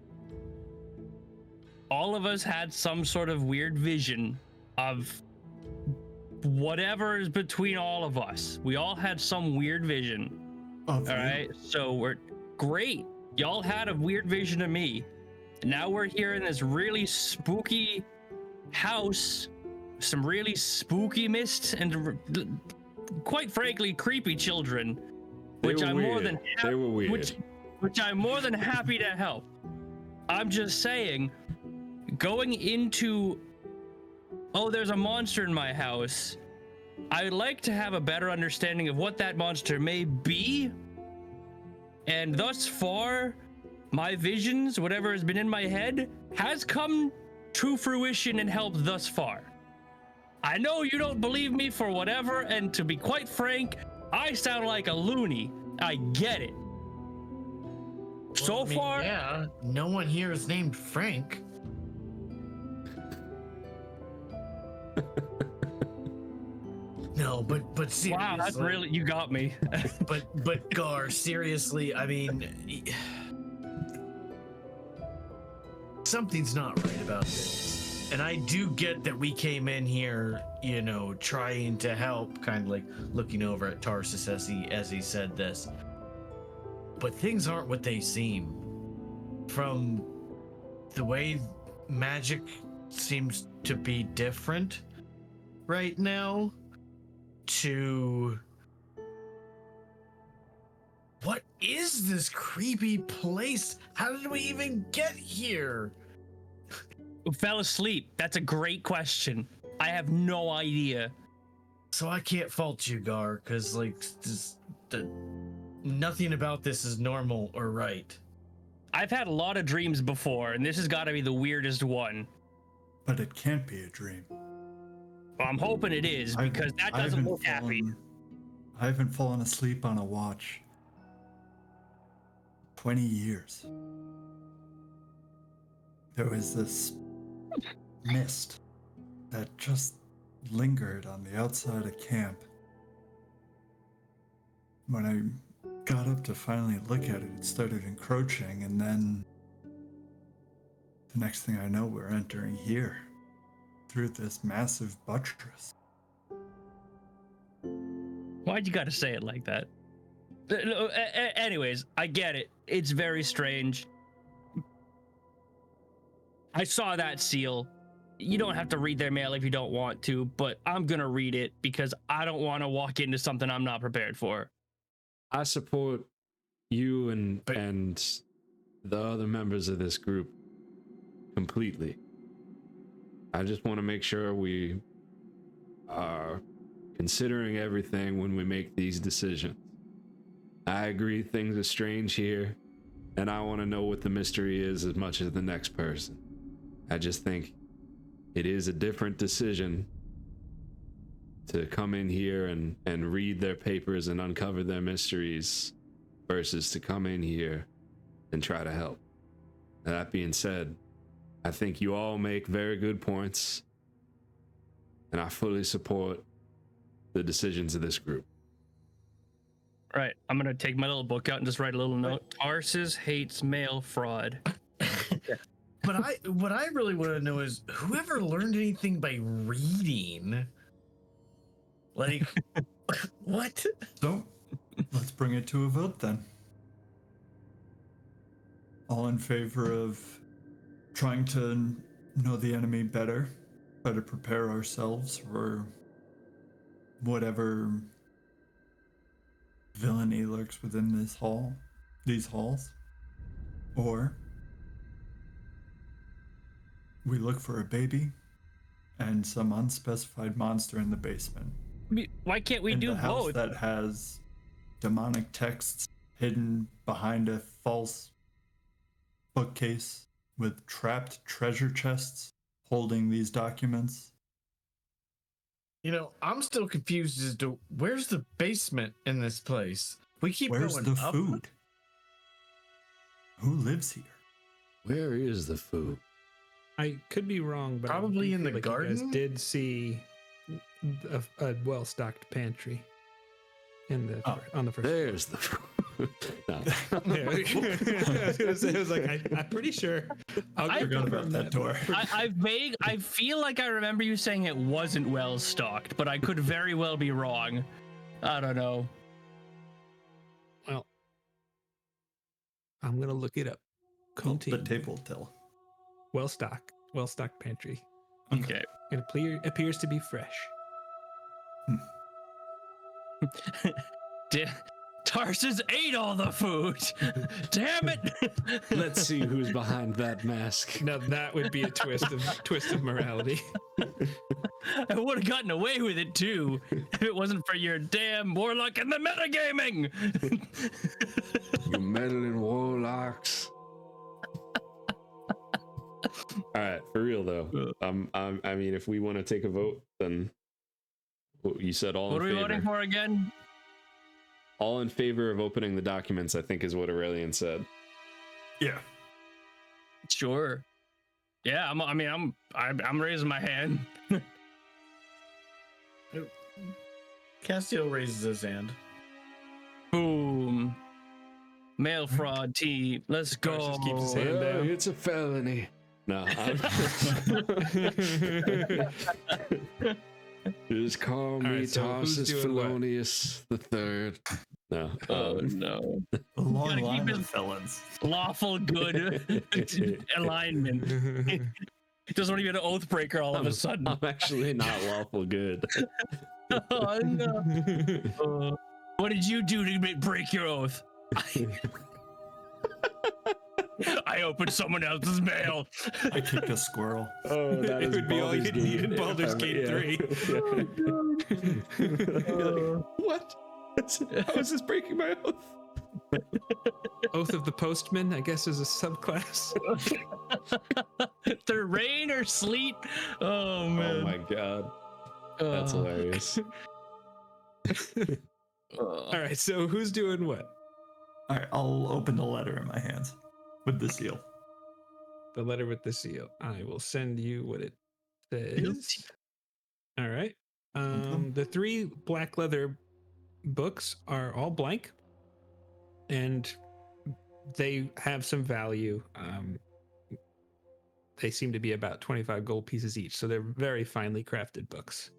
all of us had some sort of weird vision of whatever is between all of us. We all had some weird vision. All right, so we're great. Y'all had a weird vision of me. Now we're here in this really spooky house, some really spooky mists, and quite frankly, creepy children, which I'm more than which I'm more than happy to help. I'm just saying, going into, oh, there's a monster in my house, I would like to have a better understanding of what that monster may be. And thus far, my visions, whatever has been in my head, has come to fruition and helped thus far. I know you don't believe me for whatever, and to be quite frank, I sound like a loony. I get it. So Well, I mean, far, yeah, no one here is named Frank. No, but seriously. wow, that's really, you got me. But Gar, seriously, I mean, something's not right about this. And I do get that we came in here, you know, trying to help, kind of like looking over at Tarsus as he said this. But things aren't what they seem. From the way magic seems to be different right now to what is this creepy place? How did we even get here? Fell asleep. That's a great question. I have no idea. So I can't fault you, Gar, because like nothing about this is normal or right. I've had a lot of dreams before, and this has got to be the weirdest one. But it can't be a dream. Well, I'm hoping it is, because that doesn't look happy. I haven't fallen asleep on a watch 20 years. There was this mist that just lingered on the outside of camp. When I got up to finally look at it, it started encroaching, and then the next thing I know, we're entering here through this massive buttress. Why'd you gotta say it like that? Anyways, I get it. It's very strange. I saw that seal. You don't have to read their mail if you don't want to, but I'm gonna read it because I don't want to walk into something I'm not prepared for. I support you and the other members of this group completely. I just want to make sure we are considering everything when we make these decisions. I agree things are strange here, and I want to know what the mystery is as much as the next person. I just think it is a different decision to come in here and read their papers and uncover their mysteries versus to come in here and try to help. That being said, I think you all make very good points, and I fully support the decisions of this group. Right, I'm gonna take my little book out and just write a little note. Tarsus hates mail fraud. But what I really want to know is whoever learned anything by reading? Like, what? So, let's bring it to a vote then. All in favor of trying to know the enemy better, better prepare ourselves for whatever villainy lurks within these halls, or we look for a baby and some unspecified monster in the basement. Why can't we in do the house both? that has demonic texts hidden behind a false bookcase with trapped treasure chests holding these documents. You know, I'm still confused as to where's the basement in this place. We keep Where's going the up. food? Who lives here? Where is the food? I could be wrong, but Probably I in do the feel like garden? You guys did see a well-stocked pantry in the on the first. There's the food. No. Yeah. I was like, I'm pretty sure. I forgot about that door. I feel like I remember you saying it wasn't well stocked, but I could very well be wrong. I don't know. Well, I'm gonna look it up. The Continue. table tell. Well-stocked pantry. Okay. It appears to be fresh. Tarsus ate all the food. Damn it! Let's see who's behind that mask. Now that would be a twist of morality. I would have gotten away with it too if it wasn't for your damn warlock and the metagaming. You meddling warlocks. All right, for real though. I mean, if we want to take a vote, then you said all. What in are we favor. voting for again? All in favor of opening the documents, I think, is what Aurelion said. Yeah. Sure. Yeah, I'm raising my hand. Castiel raises his hand. Boom. Mail fraud team. Let's go. Just keeps his hand Oh, down. it's a felony. No. Just call me right, so who's Tarsus doing what? Felonius the Third. No. Oh no. A long gotta keep line it- of felons. Lawful good alignment. He doesn't want to be an oath breaker all of a sudden. I'm actually not lawful good. Oh no. What did you do to break your oath? I opened someone else's mail. I kicked a squirrel. Oh, that It is would be all Baldur's you'd need in Gate. Baldur's Yeah. Gate 3. What? How is this breaking my oath? Oath of the Postman, I guess, is a subclass. The rain or sleet. Oh man. Oh my god. That's hilarious. All right, so who's doing what? All right, I'll open the letter in my hands with the seal. The letter with the seal. I will send you what it says. All right. The 3 black leather books are all blank, and they have some value. They seem to be about 25 gold pieces each, so they're very finely crafted books.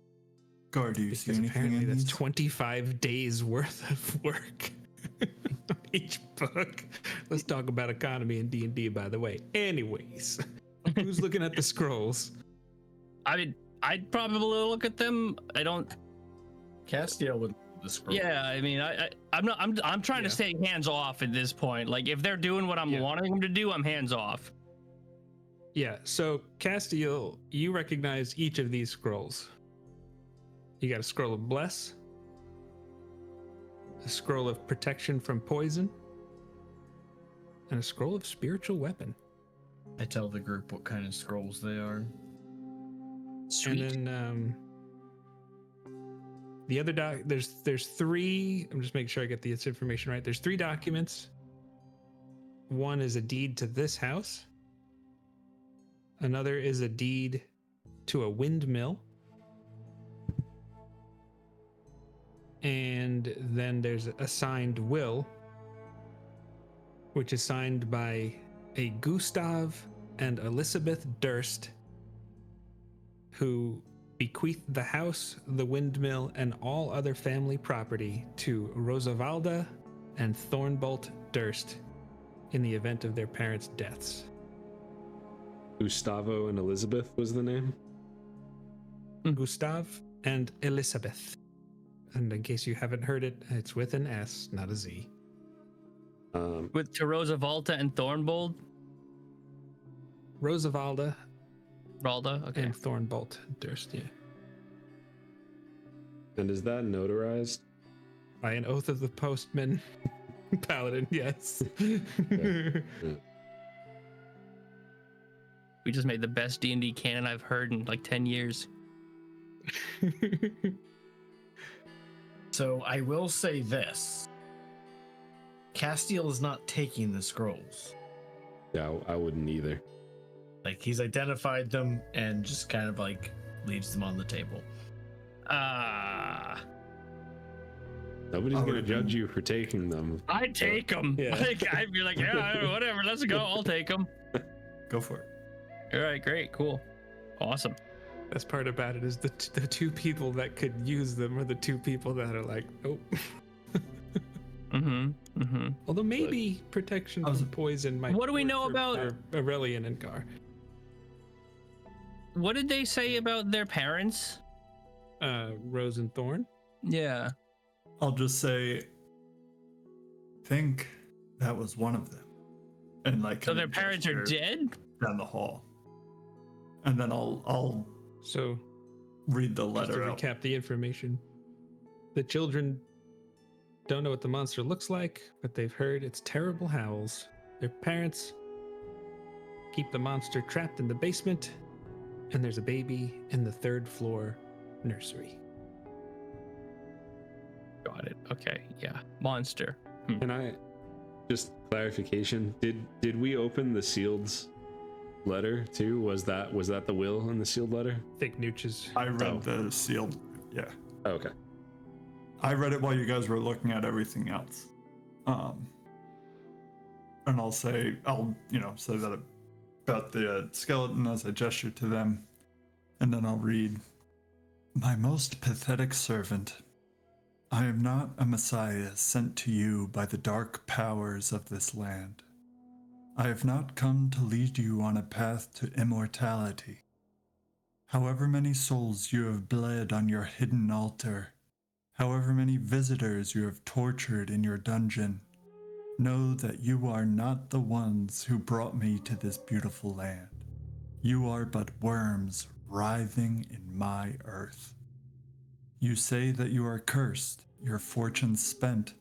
Gar, do you see Because anything apparently in that's these? 25 days worth of work on each book. Let's talk about economy in D&D, by the way. Anyways, who's looking at the scrolls? I mean, I'd probably look at them. I don't. Castiel with the scroll. Yeah, I mean, I'm trying to Yeah. stay hands off at this point. Like, if they're doing what I'm Yeah. wanting them to do, I'm hands off. Yeah, so Castiel, you recognize each of these scrolls. You got a scroll of bless, a scroll of protection from poison, and a scroll of spiritual weapon. I tell the group what kind of scrolls they are. Sweet. And then the other there's 3. I'm just making sure I get this information right. There's 3 documents. One is a deed to this house. Another is a deed to a windmill. And then there's a signed will, which is signed by a Gustav and Elizabeth Durst, who bequeathed the house, the windmill, and all other family property to Rosavalda and Thornbolt Durst in the event of their parents' deaths. Gustavo and Elizabeth was the name? Gustav and Elizabeth. And in case you haven't heard it, it's with an S, not a Z. With Terosa Volta and Thornbold. Rosavalda Ralda, okay. and Thornbolt Durst, yeah. And is that notarized? By an oath of the postman paladin, yes. We just made the best D&D canon I've heard in like 10 years. So I will say this. Castiel is not taking the scrolls. Yeah, I wouldn't either. Like, he's identified them and just kind of like leaves them on the table. Nobody's I gonna would've judge been- you for taking them. I'd take them. Yeah. Like, I'd be like, yeah, whatever, let's go. I'll take them. Go for it. All right, great, cool, awesome. Best part about it is the 2 people that could use them are the 2 people that are like, nope. Although maybe protection from poison might. What do we work know for about- Aurelion and Gar? What did they say about their parents? Rose and Thorn. Yeah. I'll just say think that was one of them. And like, So their parents are dead? Down the hall. And then I'll So, read the just to letter out. recap the information, the children don't know what the monster looks like, but they've heard its terrible howls. Their parents keep the monster trapped in the basement, and there's a baby in the 3rd floor nursery. Got it. Okay. Yeah. Monster. Can I just clarification? Did we open the sealed letter too? Was that the will in the sealed letter? I think Nooch is. I read the sealed. Yeah. Oh, okay. I read it while you guys were looking at everything else. And I'll say that about the skeleton as I gesture to them, and then I'll read, "My most pathetic servant, I am not a messiah sent to you by the dark powers of this land. I have not come to lead you on a path to immortality. However many souls you have bled on your hidden altar, however many visitors you have tortured in your dungeon, know that you are not the ones who brought me to this beautiful land. You are but worms writhing in my earth. You say that you are cursed, your fortune spent.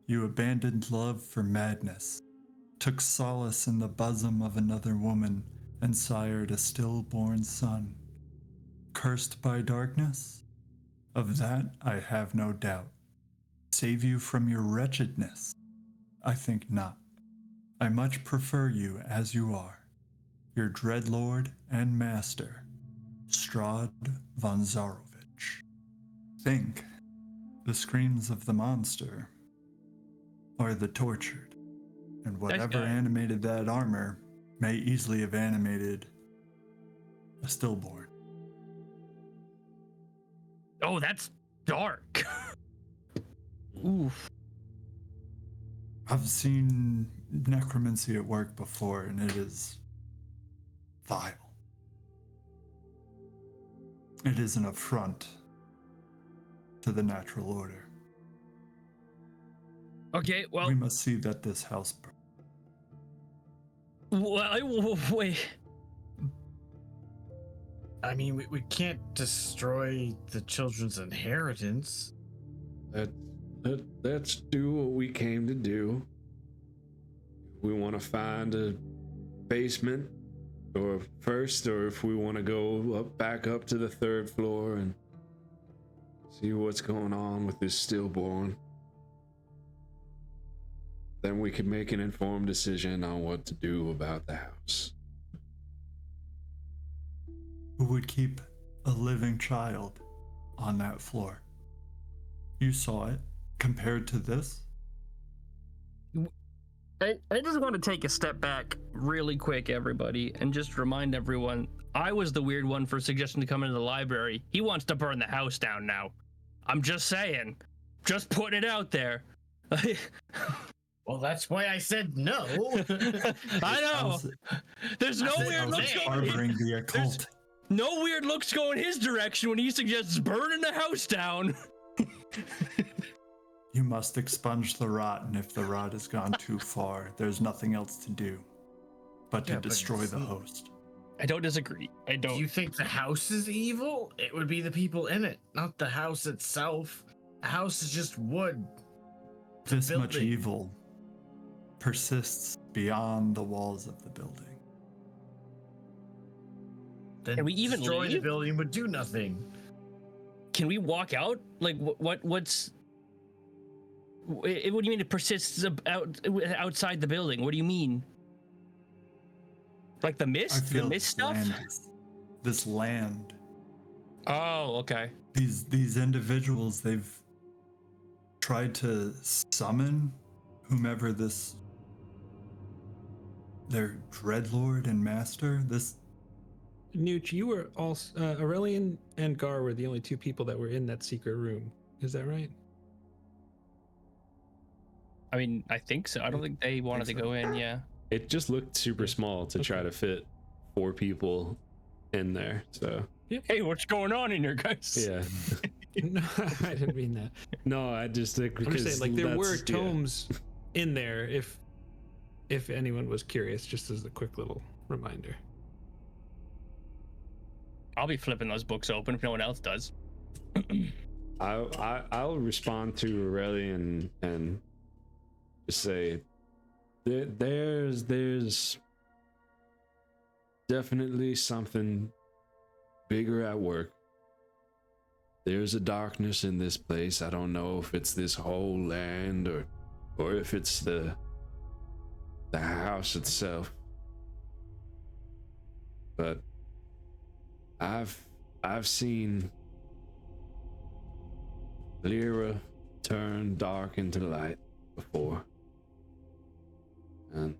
You abandoned love for madness, took solace in the bosom of another woman, and sired a stillborn son. Cursed by darkness? Of that I have no doubt. Save you from your wretchedness? I think not. I much prefer you as you are, your dreadlord and master, Strahd von Zarovich. Think, the screams of the monster are the tortured, and whatever animated that armor may easily have animated a stillborn." Oh, that's dark. Oof. I've seen necromancy at work before, and it is vile. It is an affront to the natural order. Okay, well, We must see that this house burns. wait. I mean, we can't destroy the children's inheritance. Let's do what we came to do. We want to find a basement or if we want to go back up to the 3rd floor and see what's going on with this stillborn. Then we can make an informed decision on what to do about the house. Who would keep a living child on that floor? You saw it. Compared to this? I just want to take a step back really quick, everybody, and just remind everyone, I was the weird one for suggesting to come into the library. He wants to burn the house down now. I'm just saying. Just putting it out there. Well, that's why I said no. I know. There's no weird looks harboring the occult. No weird looks going his direction when he suggests burning the house down. You must expunge the rot, and if the rot has gone too far, there's nothing else to do but to destroy the host. I don't disagree. I don't. Do you think the house is evil? It would be the people in it, not the house itself. The house is just wood. This much evil persists beyond the walls of the building. Then Can we even destroying the leave? building would do nothing. Can we walk out? Like, what's... What do you mean it persists outside the building? What do you mean? Like the mist? The mist stuff? This land. Oh, okay. These individuals, they've tried to summon whomever their dreadlord and master. Nooch, you were also Aurelion and Gar were the only 2 people that were in that secret room. Is that right? I mean, I think so. I don't think they wanted to go in, yeah. It just looked super small to try to fit 4 people in there, so. Yeah. Hey, what's going on in here, guys? Yeah. No, I didn't mean that. No, I just think I'm just saying, like, there were that's- tomes in there if anyone was curious, just as a quick little reminder. I'll be flipping those books open if no one else does. I'll respond to Aurelion and just say there's definitely something bigger at work. There's a darkness in this place. I don't know if it's this whole land or if it's the house itself. But I've seen Lyra turn dark into light before. And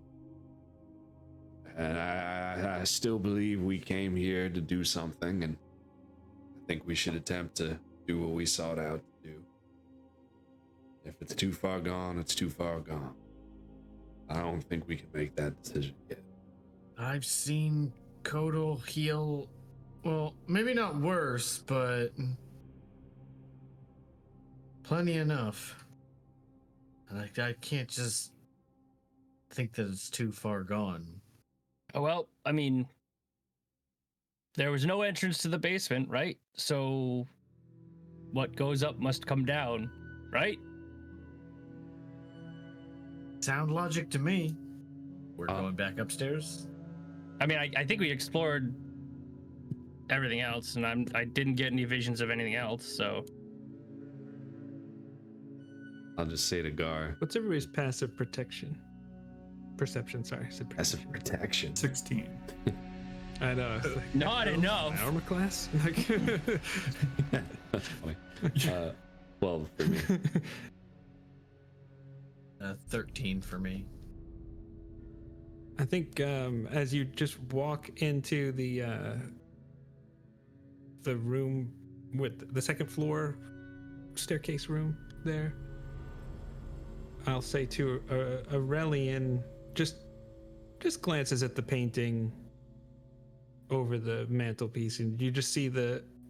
I still believe we came here to do something, and I think we should attempt to do what we sought out to do. If it's too far gone, it's too far gone. I don't think we can make that decision yet. I've seen Kodal heal, well, maybe not worse, but plenty enough. I can't just think that it's too far gone. Oh, well, I mean, there was no entrance to the basement, right? So what goes up must come down, right? Sound logic to me. We're going back upstairs. I mean, I think we explored everything else, and I didn't get any visions of anything else, so. I'll just say to Gar. What's everybody's passive perception? Sorry, I said Passive protection. 16. I know. Like, Not enough. my armor class. That's funny. 12 for me. 13 for me. I think as you just walk into the room with the second floor staircase room there, I'll say to Aurelion, just glances at the painting over the mantelpiece, and you just see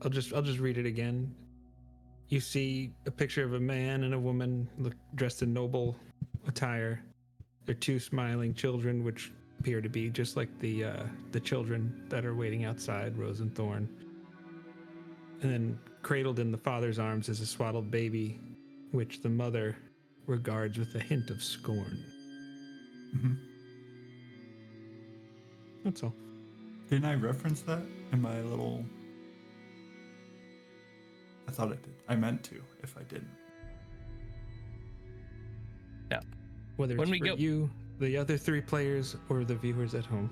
I'll just read it again. You see a picture of a man and a woman dressed in noble attire. They're two smiling children, which appear to be just like the children that are waiting outside, Rose and Thorn. And then cradled in the father's arms is a swaddled baby, which the mother regards with a hint of scorn. Mm-hmm. That's all. Didn't I reference that in my little... I thought I did. I meant to, if I didn't. Yeah. Whether it's When we for go- you, the other 3 players, or the viewers at home.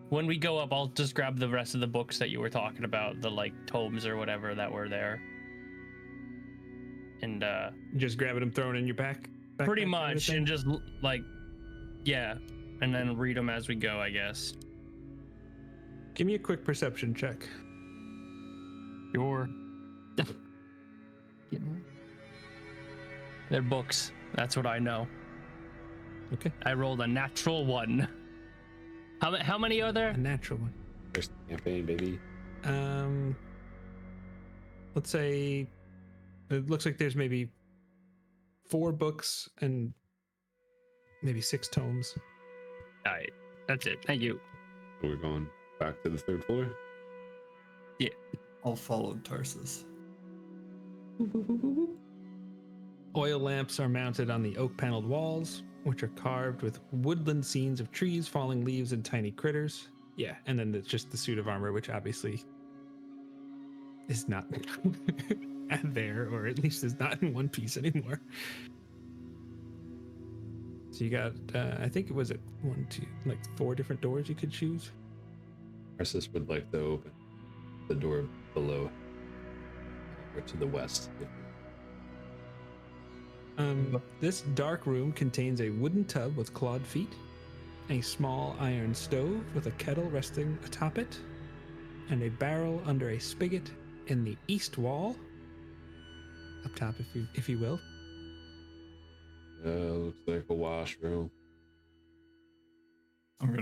When we go up, I'll just grab the rest of the books that you were talking about, the like tomes or whatever that were there. And Just grabbing them, throwing in your back. pretty backpack kind of much, thing? and just like, yeah, and then read them as we go, I guess. Give me a quick perception check. Sure. They're books. That's what I know. Okay. I rolled a natural 1. How many are there? A natural one. First campaign, baby. Let's say it looks like there's maybe 4 books and maybe 6 tomes. All right, that's it. Thank you. We're going back to the 3rd floor. I'll follow Tarsus. Oil lamps are mounted on the oak paneled walls, which are carved with woodland scenes of trees, falling leaves, and tiny critters. Yeah, and then it's just the suit of armor, which obviously is not there, or at least is not in one piece anymore. So you got, I think it was at 4 different doors you could choose. Tarsus would like to open the door below, or to the west. This dark room contains a wooden tub with clawed feet, a small iron stove with a kettle resting atop it, and a barrel under a spigot in the east wall, up top, if you will. Looks like a washroom. I'm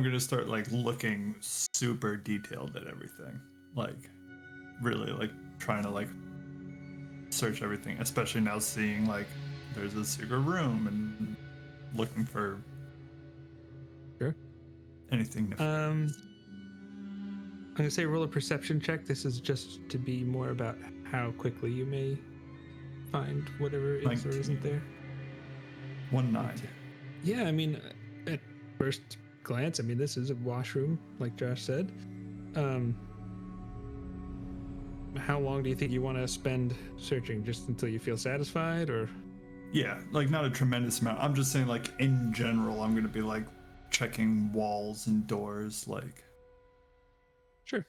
gonna start like looking super detailed at everything, like really like trying to like search everything, especially now seeing like there's a secret room and looking for Sure. anything nefarious. I'm gonna say roll a perception check. This is just to be more about how quickly you may find whatever is or 19. isn't there. 1-9. Yeah, I mean, at first glance, I mean, this is a washroom, like Josh said. How long do you think you want to spend searching? Just until you feel satisfied, or? Yeah, like not a tremendous amount. I'm just saying, like in general, I'm gonna be like checking walls and doors. Like, Sure.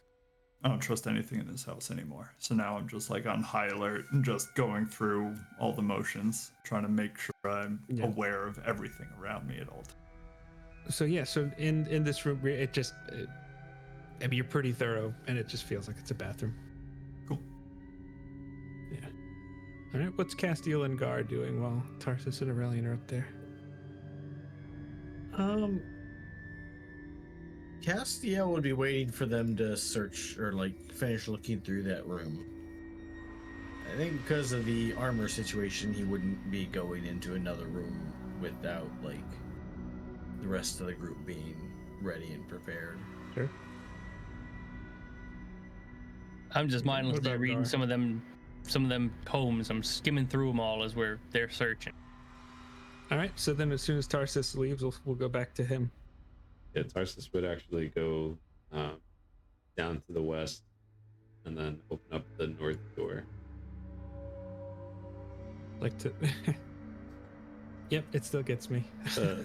I don't trust anything in this house anymore. So now I'm just like on high alert and just going through all the motions, trying to make sure I'm aware of everything around me at all times. So yeah, so in this room, I mean, you're pretty thorough, and it just feels like it's a bathroom. Cool. Yeah. All right. What's Castiel and Gar doing while Tarsus and Aurelion are up there? Castiel would be waiting for them to search or like finish looking through that room. I think because of the armor situation, he wouldn't be going into another room without like the rest of the group being ready and prepared. Sure. I'm just What mindlessly about reading Gar? some of them tomes. I'm skimming through them all as they're searching. All right. So then, as soon as Tarsus leaves, we'll go back to him. Yeah, Tarsus would actually go down to the west and then open up the north door. Like to. Yep, it still gets me.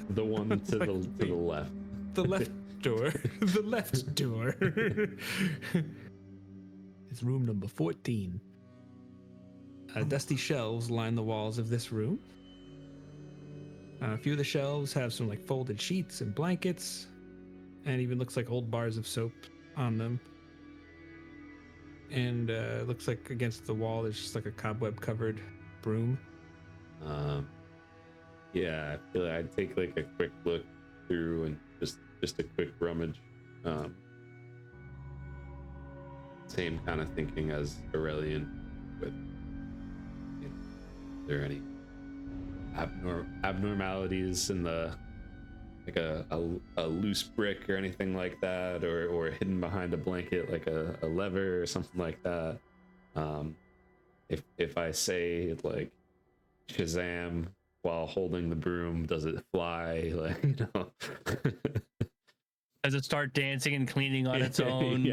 The one to the left. The left door. The left door. It's room number 14. Dusty shelves line the walls of this room. A few of the shelves have some like folded sheets and blankets, and even looks like old bars of soap on them. And looks like against the wall there's just like a cobweb covered broom. Yeah, I feel like I'd take like a quick look through and just a quick rummage. Same kind of thinking as Aurelion with, you know, are there any abnormalities in the like a loose brick or anything like that, or hidden behind a blanket like a lever or something like that. If I say like Shazam while holding the broom, does it fly? Like, you know. Does it start dancing and cleaning on its own?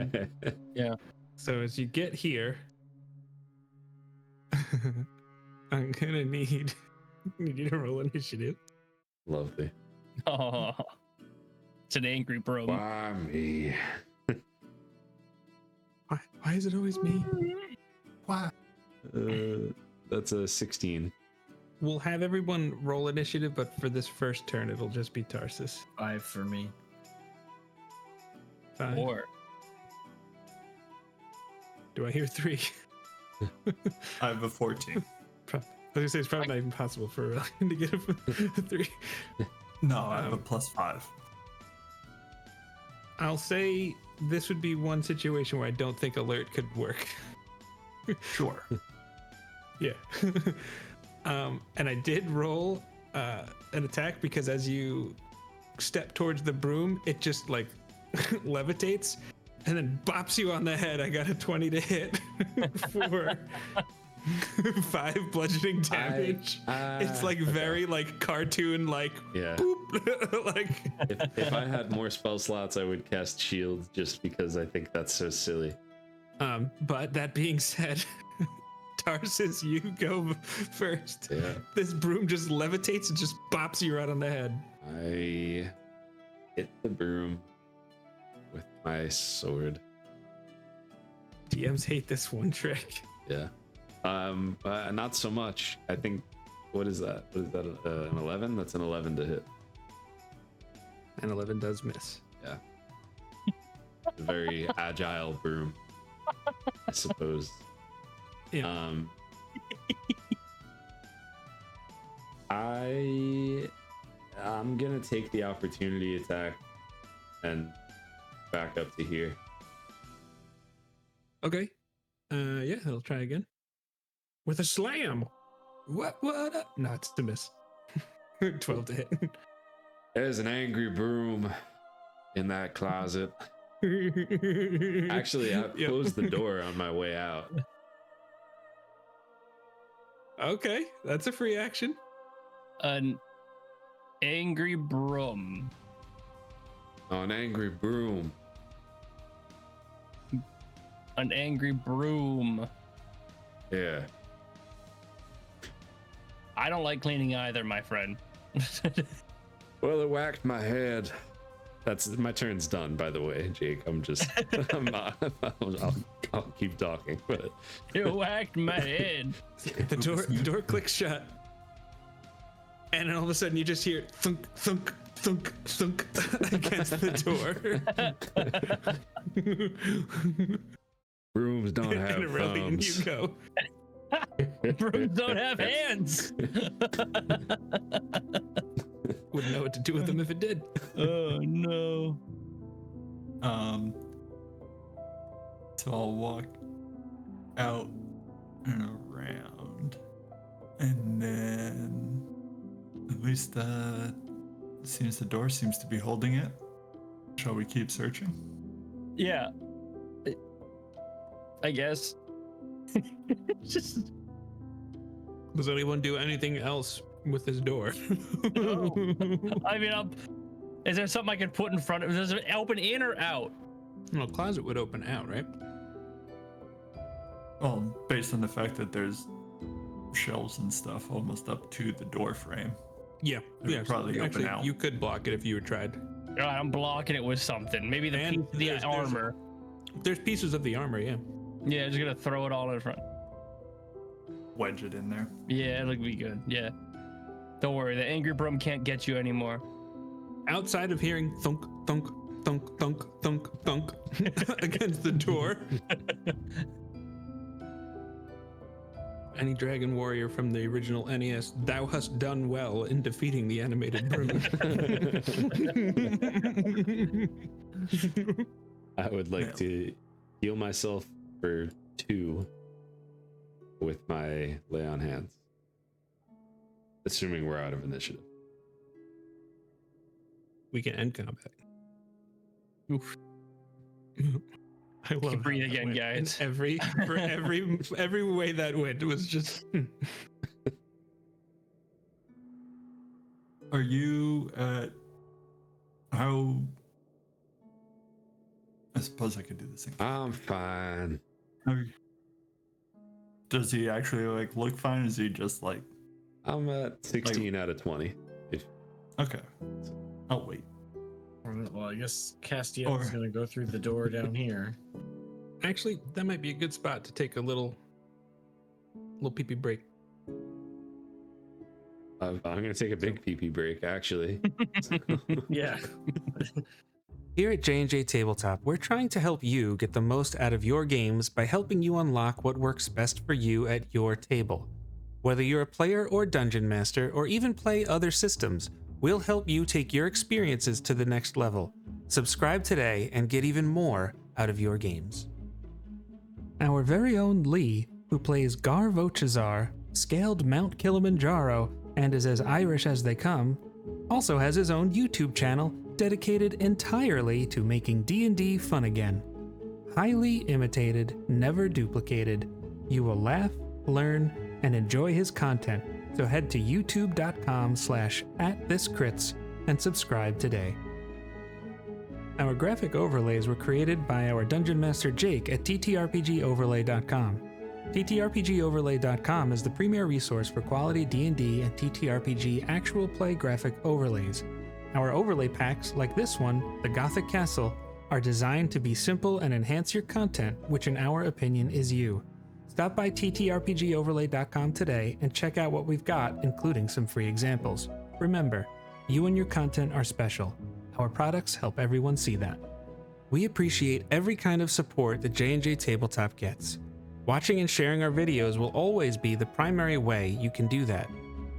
Yeah. So as you get here, I'm gonna need you to roll initiative. Lovely. Oh, it's an angry broom. Why me? Why is it always me? Why? That's a 16. We'll have everyone roll initiative, but for this first turn, it'll just be Tarsus. 5 for me. 5. 4. Do I hear 3? I have a 14. I was gonna say it's probably not even possible for Aurelion to get a 3. No, I have a +5. I'll say this would be one situation where I don't think alert could work. Sure. Yeah. And I did roll an attack because as you step towards the broom, it just like levitates and then bops you on the head. I got a 20 to hit for 5 bludgeoning damage. It's like very like cartoon like Yeah. boop. Like If I had more spell slots, I would cast shield just because I think that's so silly. but that being said, Tarsus, you go first. Yeah. This broom just levitates and just bops you right on the head. I hit the broom with my sword. DMs hate this one trick. Yeah. Not so much. I think. What is that? What is that? An 11? That's an 11 to hit. And 11 does miss. Yeah. A very agile broom, I suppose. Yeah. I'm gonna take the opportunity attack and back up to here. Okay. Yeah, I'll try again. with a slam. What? No, it's to miss. 12 to hit. There's an angry broom in that closet. Actually, I closed the door on my way out. Okay, that's a free action. An angry broom. Oh, an angry broom. An angry broom. Yeah. I don't like cleaning either, my friend. Well, it whacked my head. That's my turn's done, by the way, Jake. I'm just, I'm not, I'll keep talking, but It whacked my head. The door clicks shut, and then all of a sudden you just hear thunk, thunk, thunk, thunk against the door. brooms don't have And Aurelion, thumbs. you go. Brooms don't have hands. Wouldn't know what to do with them if it did. Oh no. So I'll walk out and around, and then at least seems the door seems to be holding it. Shall we keep searching? Yeah. I guess. Just Does anyone do anything else with this door? I mean, is there something I can put in front of? Does it open in or out? No, closet would open out, right? Well, based on the fact that there's shelves and stuff almost up to the door frame. Yeah, It would probably open actually, out. you could block it if you tried. God, I'm blocking it with something. Maybe the And piece of the there's- armor. There's pieces of the armor, yeah. Yeah, just gonna throw it all in front. Wedge it in there. Yeah, it'll be good. Yeah. Don't worry, the angry broom can't get you anymore. Outside of hearing thunk, thunk, thunk, thunk, thunk, thunk against the door. Any dragon warrior from the original NES, thou hast done well in defeating the animated broom. I would like to heal myself for 2 with my lay on hands. Assuming we're out of initiative. We can end combat. Oof. I love breathe how that again, went. guys. And every way that went was just. Are you at how? I suppose I could do this thing. I'm fine. Does he actually like look fine? Is he just like I'm at 16 out of 20. okay? I'll wait. Well, I guess Castiel is Or- gonna go through the door down here. Actually, that might be a good spot to take a little pee-pee break. I'm going to take a big pee-pee break, actually. Yeah. Here at J&J Tabletop, we're trying to help you get the most out of your games by helping you unlock what works best for you at your table. Whether you're a player or dungeon master, or even play other systems, we'll help you take your experiences to the next level. Subscribe today and get even more out of your games. Our very own Lee, who plays Gar Vochizar, scaled Mount Kilimanjaro, and is as Irish as they come, also has his own YouTube channel dedicated entirely to making D&D fun again. Highly imitated, never duplicated. You will laugh, learn, and enjoy his content, so head to youtube.com/@thiscrits and subscribe today. Our graphic overlays were created by our Dungeon Master Jake at TTRPGoverlay.com. TTRPGoverlay.com is the premier resource for quality D&D and TTRPG actual play graphic overlays. Our overlay packs, like this one, the Gothic Castle, are designed to be simple and enhance your content, which in our opinion is you. Stop by TTRPGoverlay.com today and check out what we've got, including some free examples. Remember, you and your content are special. Our products help everyone see that. We appreciate every kind of support that J&J Tabletop gets. Watching and sharing our videos will always be the primary way you can do that.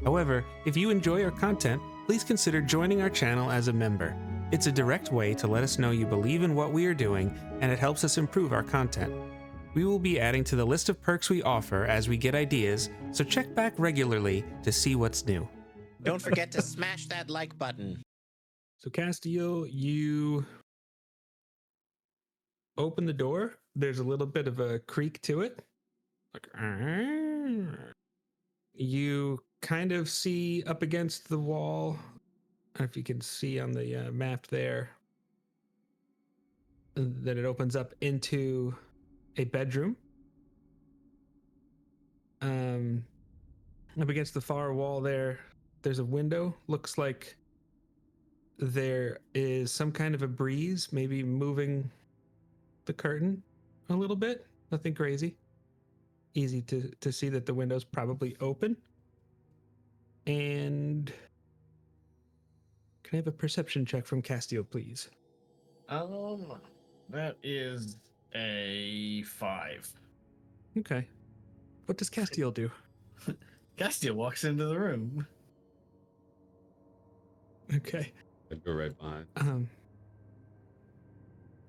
However, if you enjoy our content, please consider joining our channel as a member. It's a direct way to let us know you believe in what we are doing, and it helps us improve our content. We will be adding to the list of perks we offer as we get ideas, so check back regularly to see what's new. Don't forget to smash that like button. So Castiel, you open the door. There's a little bit of a creak to it. Like, you kind of see up against the wall. I don't know if you can see on the map there that it opens up into a bedroom. Up against the far wall there's a window. Looks like there is some kind of a breeze, maybe moving the curtain a little bit. Nothing crazy. Easy to see that the window's probably open. And can I have a perception check from Castiel, please? That is a 5. Okay. What does Castiel do? Castiel walks into the room. Okay. I'd go right behind. All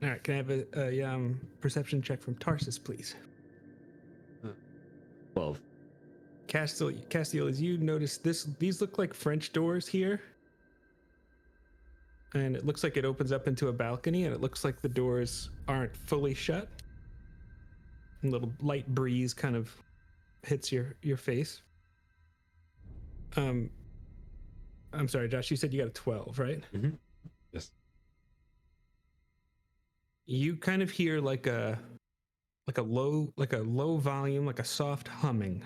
right. Can I have a perception check from Tarsus, please? 12. Castiel, as you notice, these look like French doors here, and it looks like it opens up into a balcony, and it looks like the doors aren't fully shut. A little light breeze kind of hits your face. I'm sorry, Josh. You said you got a 12, right? Mm-hmm. Yes. You kind of hear like a low volume, like a soft humming,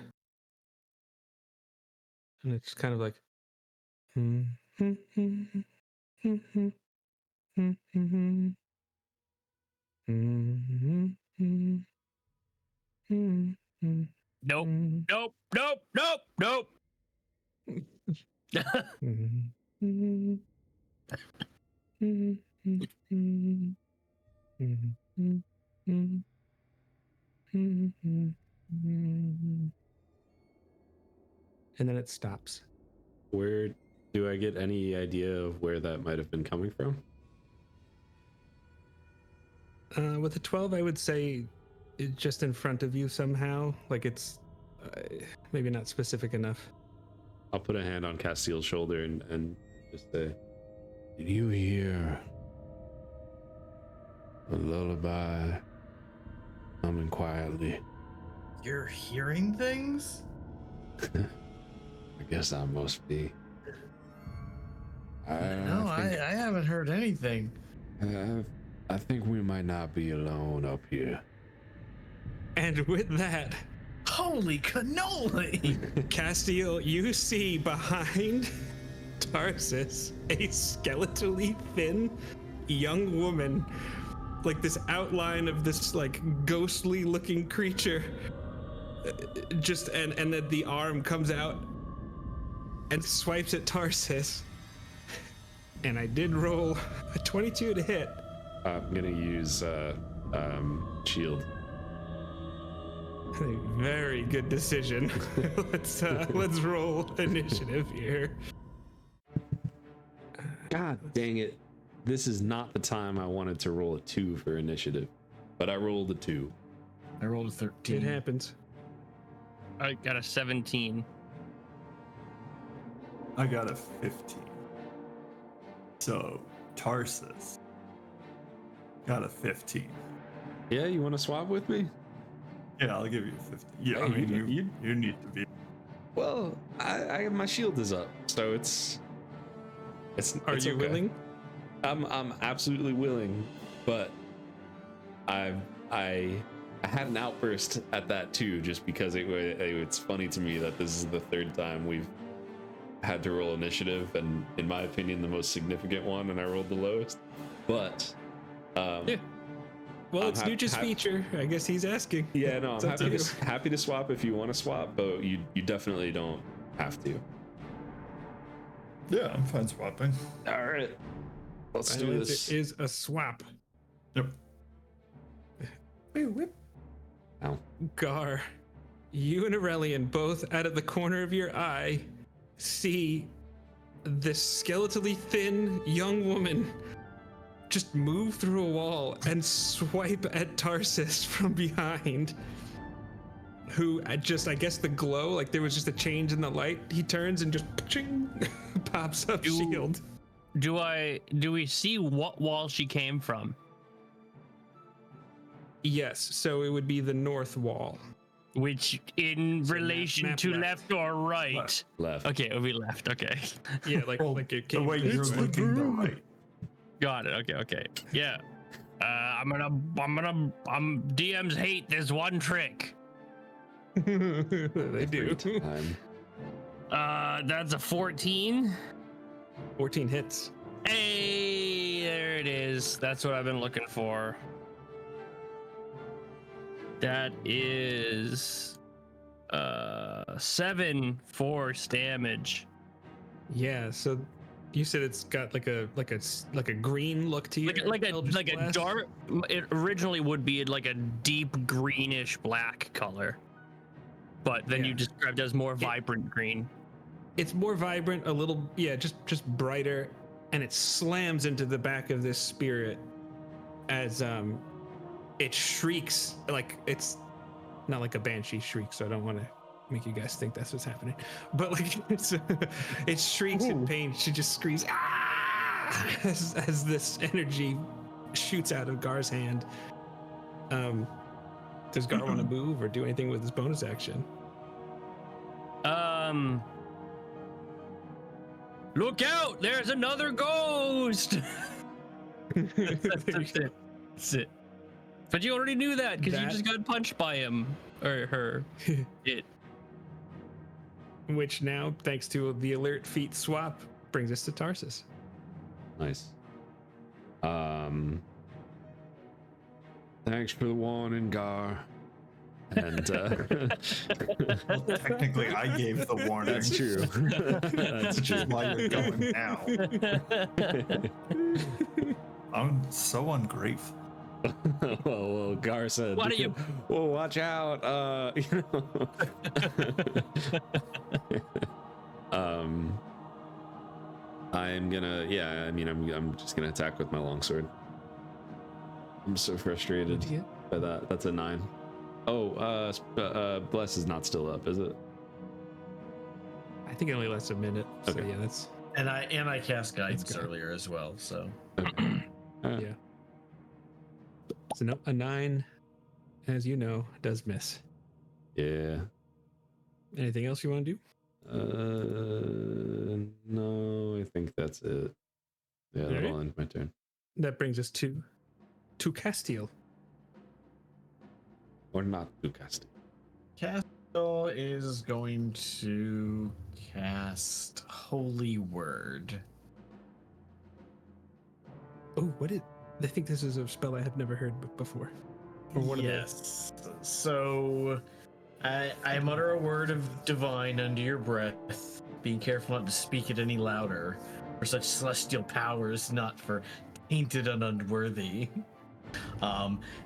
and it's kind of like. Nope. Nope. Nope. Nope. Nope. And then it stops. Where do I get any idea of where that might have been coming from? With a 12, I would say it's just in front of you somehow. Like it's maybe not specific enough. I'll put a hand on Castiel's shoulder and just say, Did you hear a lullaby humming quietly? You're hearing things? I guess I must be. No, I haven't heard anything. I think we might not be alone up here. And with that, Holy cannoli! Castiel, you see behind Tarsus a skeletally thin young woman, like this outline of this like ghostly looking creature. Just and then the arm comes out and swipes at Tarsus. And I did roll a 22 to hit. I'm gonna use shield. Very good decision. Let's roll initiative here. God dang it. This is not the time I wanted to roll a 2 for initiative, but I rolled a 2. I rolled a 13. It happens. I got a 17. I got a 15. So Tarsus got a 15. Yeah, you want to swap with me? Yeah, I'll give you a 15. Yeah, Hey, I mean, you need to be. Well, I my shield is up, so it's Are you okay. willing? I'm absolutely willing, but I had an outburst at that too, just because it's funny to me that this is the third time we've had to roll initiative, and in my opinion, the most significant one, and I rolled the lowest. But Yeah. Well, it's Nooch's feature. I guess he's asking. yeah, no, It's I'm up to happy you. to swap if you want to swap, but you definitely don't have to. Yeah, I'm fine swapping. All right, let's Final do answer this. is a swap. Yep. Whip. Ow. Gar, you and Aurelion both out of the corner of your eye see this skeletally thin young woman just move through a wall and swipe at Tarsus from behind, who I guess the glow, like there was just a change in the light. He turns and just pops up shield. Do we see what wall she came from? Yes, so it would be the north wall. Which in relation map to left. left or right? Left. Okay, it'll be left. Okay. Yeah, like Well, it the came way this you're way. looking, the right. Got it. Okay. Yeah. DMs hate this one trick. They do. Time. That's a 14. 14 hits. Hey, there it is. That's what I've been looking for. That is 7 force damage. Yeah, so you said it's got like a green look to you. Like a dark. It originally would be like a deep greenish black color, but then you described it as more vibrant green. It's more vibrant, a little, just brighter, and it slams into the back of this spirit as it shrieks. Like, it's not like a banshee shriek, so I don't want to make you guys think that's what's happening, but like it shrieks in pain. She just screams as this energy shoots out of Gar's hand. Does Gar want to move or do anything with his bonus action? Look out! There's another ghost. That's it. But you already knew that because you just got punched by him or her. Which now, thanks to the alert feat swap, brings us to Tarsus. Nice. Thanks for the warning, Gar. And Technically, I gave the warning. that's true. That's Which is why you're going now. I'm so ungrateful. well, Gar said. Why do you? Well, watch out. I'm gonna. Yeah, I mean, I'm just gonna attack with my longsword. I'm so frustrated by that. That's a 9. Oh, Bless is not still up, is it? I think it only lasts a minute. So Okay. yeah, that's And I cast guidance good. earlier as well, so yeah. So no, a 9, as you know, does miss. Yeah. Anything else you want to do? No, I think that's it. Yeah, that'll Alright. end my turn. That brings us to Castiel. Or not to cast. Castiel is going to cast Holy Word. Oh, I think this is a spell I have never heard before. Or one Yes. So I mutter a word of divine under your breath, being careful not to speak it any louder, for such celestial powers not for tainted and unworthy.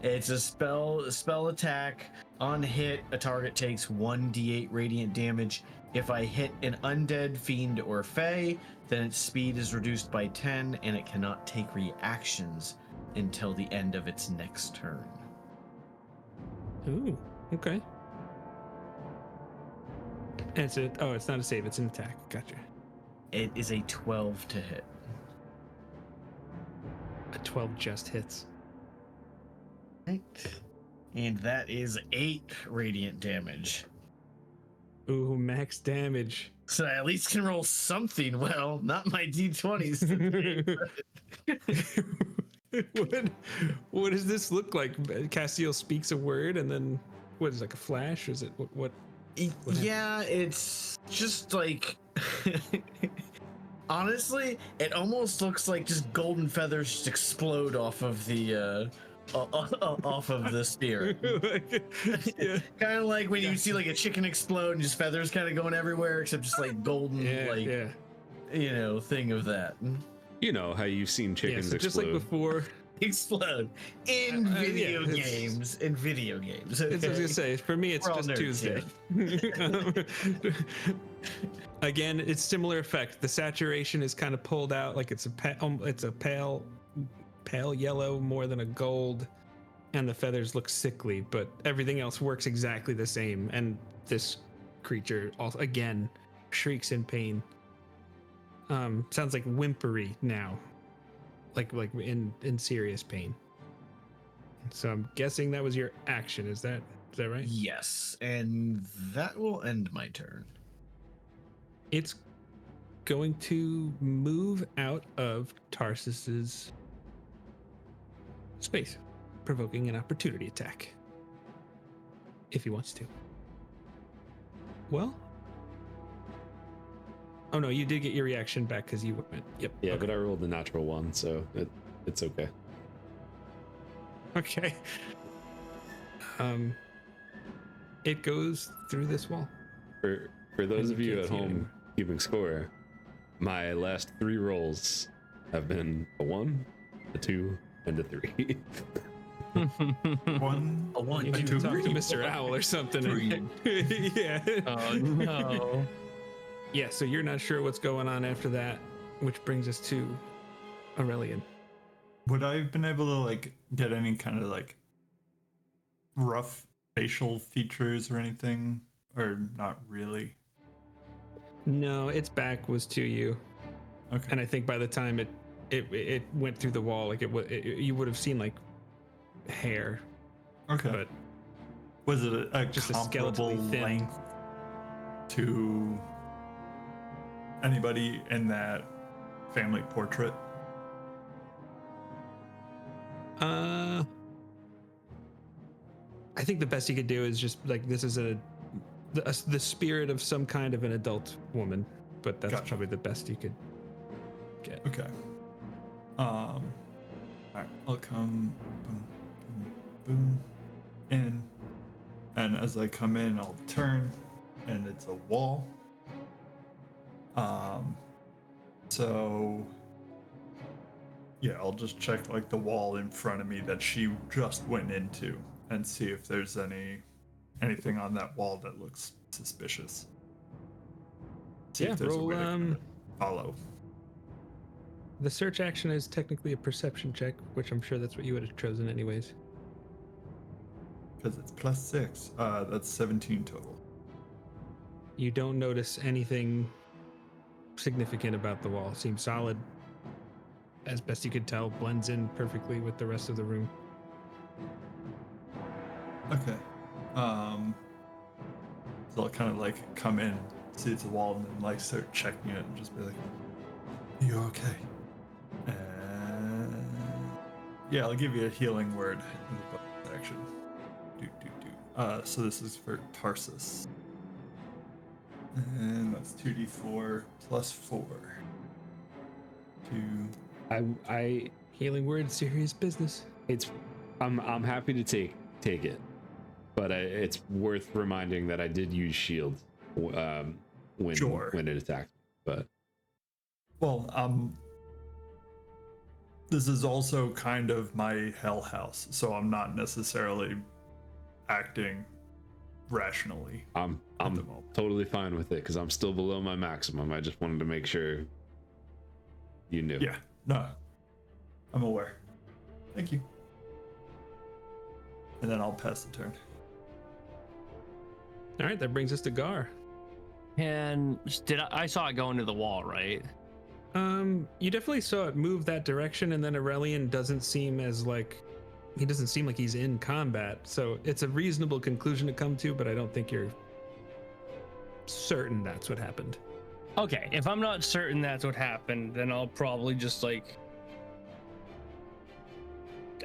It's a spell attack. On hit, a target takes 1d8 radiant damage. If I hit an undead, fiend, or fae, then its speed is reduced by 10, and it cannot take reactions until the end of its next turn. Ooh, okay. And it's not a save, it's an attack. Gotcha. It is a 12 to hit. A 12 just hits. Right. And that is 8 radiant damage. Ooh, max damage. So I at least can roll something well, not my d20s today. What does this look like? Castiel speaks a word and then what is it, like a flash? Or is it what Yeah, it's just like honestly, it almost looks like just golden feathers just explode off of the off of the spear. Yeah. Kind of like when you see like a chicken explode and just feathers kind of going everywhere, except just like golden, Yeah. you know, thing of that. You know how you've seen Yeah, chickens so just like explode. before. Explode in video yeah, games. In video games. It's, I was okay? gonna say, for me, it's We're all just nerds Tuesday. Again, it's similar effect. The saturation is kind of pulled out, like it's a pale pale yellow more than a gold, and the feathers look sickly, but everything else works exactly the same. And this creature also again shrieks in pain. Sounds like whimpery now, like in serious pain. So I'm guessing that was your action. Is that right? Yes, and that will end my turn. It's going to move out of Tarsus's space, provoking an opportunity attack. If he wants to. Well. Oh no, you did get your reaction back because you went. Yep. Yeah, okay. but I rolled the natural one, so it's okay. Okay. It goes through this wall. For those And of you can't at see it home anymore. keeping score, my last 3 rolls have been a 1, a 2, and a 3. One. A one, You need two, to talk to three, Mr. four, Owl or something. three. Yeah. Oh no. Yeah, so you're not sure what's going on after that, which brings us to Aurelion. Would I have been able to like get any kind of like rough facial features or anything, or not really? No, its back was to you, Okay. and I think by the time it went through the wall, like you would have seen like hair, Okay. but Was it a just a comparable skeletally thin- length to anybody in that family portrait? I think the best you could do is just like this is the spirit of some kind of an adult woman, but that's Gotcha. probably the best you could get. Okay. Alright, I'll come boom, boom, boom, in. And as I come in, I'll turn, and it's a wall. So yeah, I'll just check like the wall in front of me that she just went into and see if there's anything on that wall that looks suspicious. See Yeah, if there's roll, a way to kind of follow. The search action is technically a perception check, which I'm sure that's what you would have chosen anyways. Because it's +6. That's 17 total. You don't notice anything significant about the wall. Seems solid. As best you could tell, blends in perfectly with the rest of the room. Okay. So I'll kind of like come in, see it's a wall, and then like start checking it and just be like, "You okay?" And yeah, I'll give you a healing word in the bonus action. So this is for Tarsus, and that's 2d4 plus 4. 2. I Healing word, serious business. I'm happy to take it, but it's worth reminding that I did use shield when it attacked. But Well, this is also kind of my hell house, so I'm not necessarily acting rationally. I'm the moment. totally fine with it because I'm still below my maximum. I just wanted to make sure you knew. Yeah, no, I'm aware. Thank you. And then I'll pass the turn. All right, that brings us to Gar. And I saw it go into the wall, right? You definitely saw it move that direction, and then Aurelion doesn't seem like he's in combat. So it's a reasonable conclusion to come to, but I don't think you're certain that's what happened. Okay, if I'm not certain that's what happened, then I'll probably just like,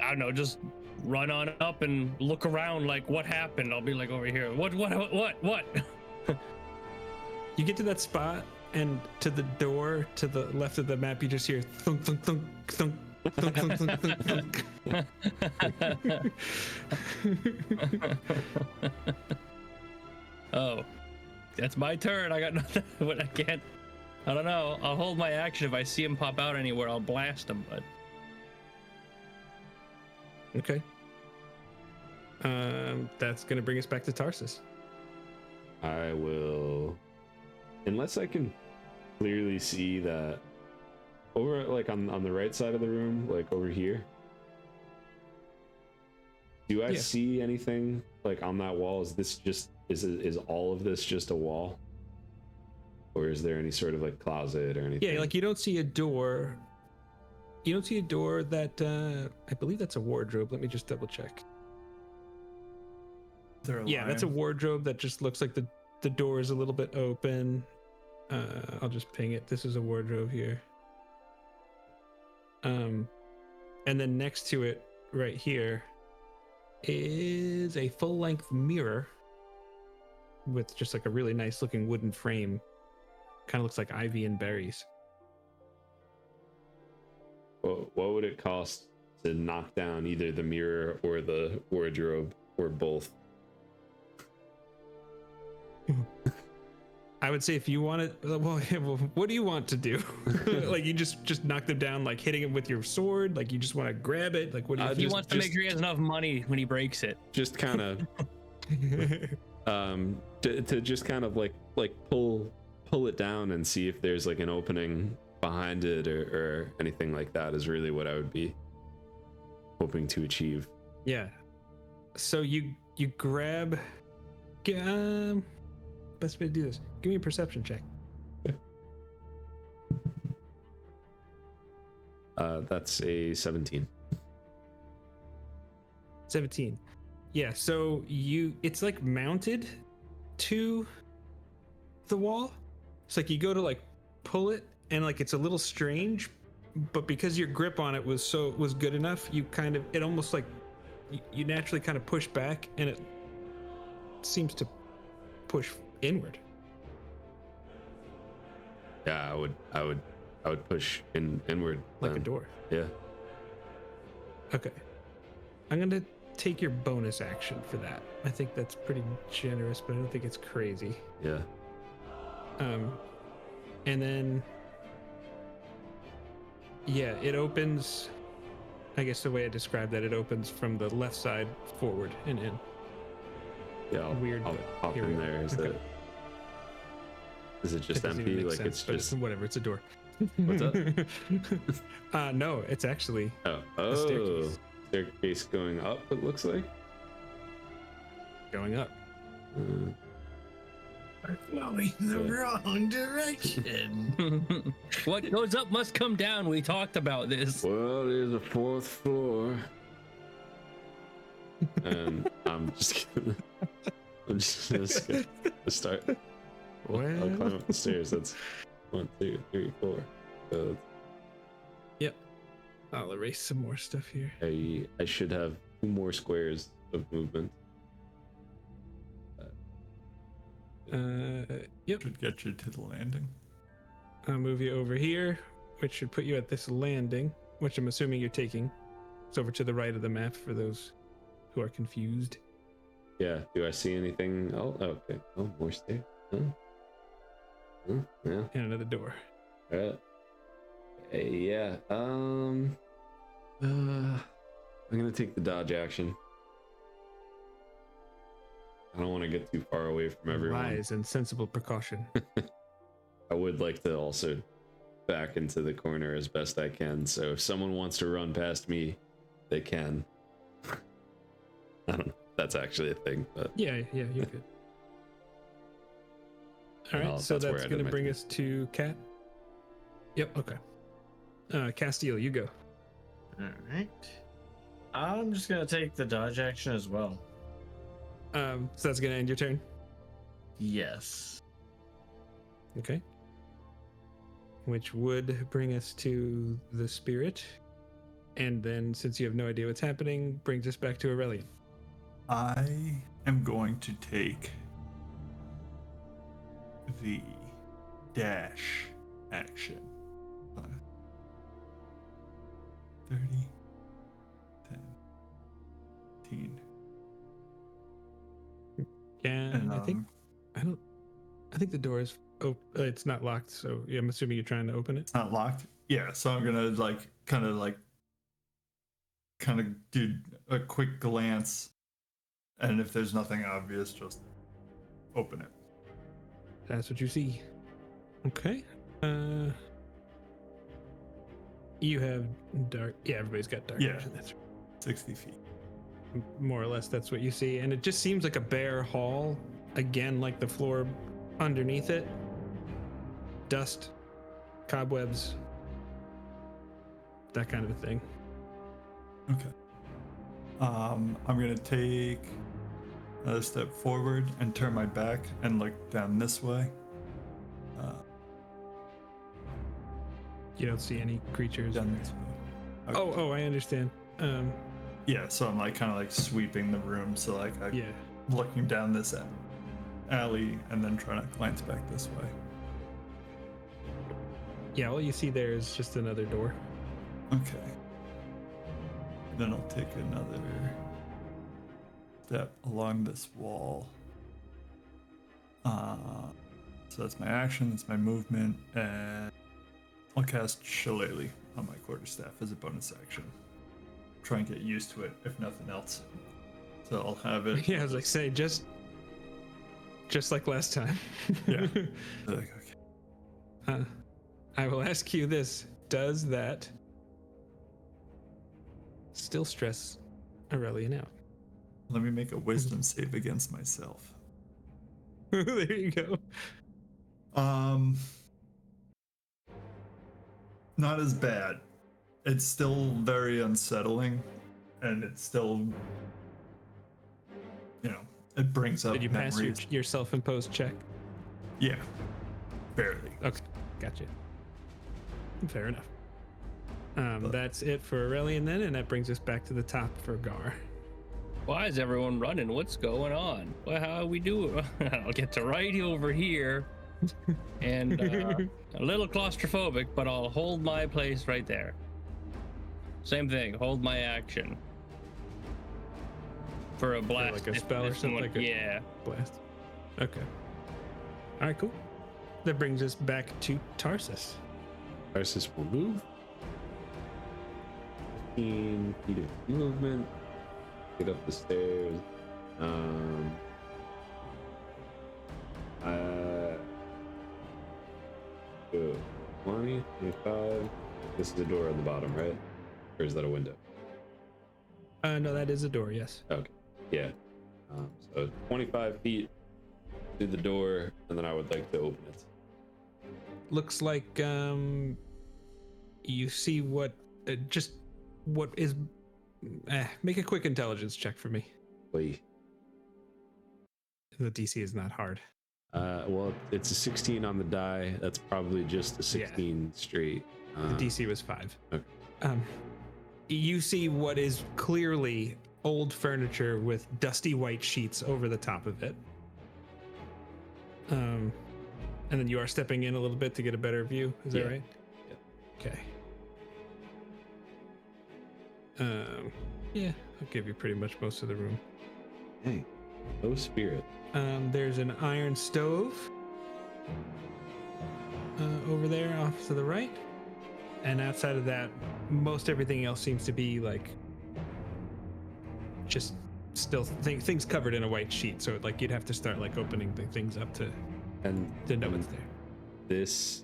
I don't know, just run on up and look around like what happened. I'll be like over here. What? You get to that spot, and to the door to the left of the map, you just hear thunk, thunk, thunk, thunk, thunk, thunk, thunk, thunk, thunk. Oh, that's my turn. I got nothing. What I can't. I don't know. I'll hold my action. If I see him pop out anywhere, I'll blast him. But Okay. That's gonna bring us back to Tarsus. I will, unless I can clearly see that over like on the right side of the room, like over here. Do I see anything like on that wall? Is this just is all of this just a wall? Or is there any sort of like closet or anything? Yeah, like you don't see a door. You don't see a door that I believe that's a wardrobe. Let me just double check. Yeah, that's a wardrobe that just looks like the door is a little bit open. I'll just ping it. This is a wardrobe here. And then next to it, right here, is a full-length mirror with just like a really nice looking wooden frame. Kind of looks like ivy and berries. What would it cost to knock down either the mirror or the wardrobe or both? I would say if you want it, well, what do you want to do? Like you just knock them down, like hitting him with your sword? Like you just want to grab it? Like what do you? He wants to make sure he has enough money when he breaks it. Just kind of, to just kind of like pull it down and see if there's like an opening behind it or anything like that is really what I would be hoping to achieve. Yeah. So you grab. Best way to do this. Give me a perception check. That's a 17. 17. Yeah, so it's like mounted to the wall. It's like you go to like pull it and like it's a little strange, but because your grip on it was good enough, it almost like you naturally kind of push back and it seems to push inward. Yeah, I would push inward Like then. a door. Yeah. Okay. I'm gonna take your bonus action for that. I think that's pretty generous, but I don't think it's crazy. Yeah. And then yeah, it opens. I guess the way I described that, it opens from the left side forward and in. Yeah, I'll hop here we in go. there. Okay. Is it just That doesn't even empty? make Like sense, it's but just whatever. It's a door. What's up? No, it's actually a staircase. Staircase going up. It looks like going up. Going the wrong direction. What goes up must come down. We talked about this. Well, there's a fourth floor, and I'm just gonna start. I'll climb up the stairs. That's 1, 2, 3, 4. So Yep. I'll erase some more stuff here. I should have 2 more squares of movement. Yep. Should get you to the landing. I'll move you over here, which should put you at this landing, which I'm assuming you're taking. It's over to the right of the map for those who are confused. Yeah. Do I see anything? Oh, okay. Oh, more stairs. Yeah. And another door. All right. Yeah. I'm gonna take the dodge action. I don't want to get too far away from everyone. Wise and sensible precaution. I would like to also back into the corner as best I can. So if someone wants to run past me, they can. I don't know. That's actually a thing, but Yeah, you're good. All right, so that's going to bring us to Cat. Yep, okay. Castiel, you go. All right. I'm just gonna take the dodge action as well. So that's going to end your turn? Yes. Okay. Which would bring us to the spirit. And then, since you have no idea what's happening, brings us back to Aurelion. I am going to take the dash action. 30, 10, 15. Yeah, And, I think the door is it's not locked, so yeah, I'm assuming you're trying to open it. It's not locked. Yeah, so I'm gonna kind of do a quick glance, and if there's nothing obvious, just open it. That's what you see. Okay. You have dark. Yeah, everybody's got dark Yeah. vision. That's 60 feet. more or less that's what you see, and it just seems like a bare hall. Again, like the floor underneath it, dust, cobwebs, that kind of a thing. Okay. I'm gonna take another step forward and turn my back and look down this way. You don't see any creatures. Down this way. Okay. Oh, I understand. Yeah, so I'm like kind of like sweeping the room, so like I'm Yeah. looking down this alley and then trying to glance back this way. Yeah, all you see there is just another door. Okay. Then I'll take another step along this wall. So that's my action, that's my movement, and I'll cast Shillelagh on my quarterstaff as a bonus action. Try and get used to it, if nothing else. So I'll have it. Yeah, I was like, say, just like last time. Yeah. Like, okay. I will ask you this. Does that still stress Aurelion out? Let me make a wisdom save against myself. There you go. Not as bad. It's still very unsettling, and it's still, it brings up Did you pass memories. your self-imposed check? Yeah, barely. Okay, gotcha. Fair enough. That's it for Aurelion then, and that brings us back to the top for Gar. Why is everyone running? What's going on? Well, how we do? I'll get to right over here, and a little claustrophobic, but I'll hold my place right there. Same thing. Hold my action for a blast. like a if spell or something? someone- Like a- yeah. Blast. Okay. All right, cool. That brings us back to Tarsus. Tarsus will move. 15 feet of movement. Get up the stairs. Go 20, 25. This is a door on the bottom, right? Or is that a window? No, that is a door, yes. Okay. Yeah. So 25 feet to the door, and then I would like to open it. Looks like you see what is. Make a quick intelligence check for me. Wait. The DC is not hard. Well, it's a 16 on the die. That's probably just a 16 straight. The DC was 5. Okay. You see what is clearly old furniture with dusty white sheets over the top of it. And then you are stepping in a little bit to get a better view. Is that right? Yeah. Okay. Yeah, I'll give you pretty much most of the room. Hey, low spirit. There's an iron stove over there off to the right. And outside of that, most everything else seems to be like just still things covered in a white sheet. So like you'd have to start like opening the things up to know what's there.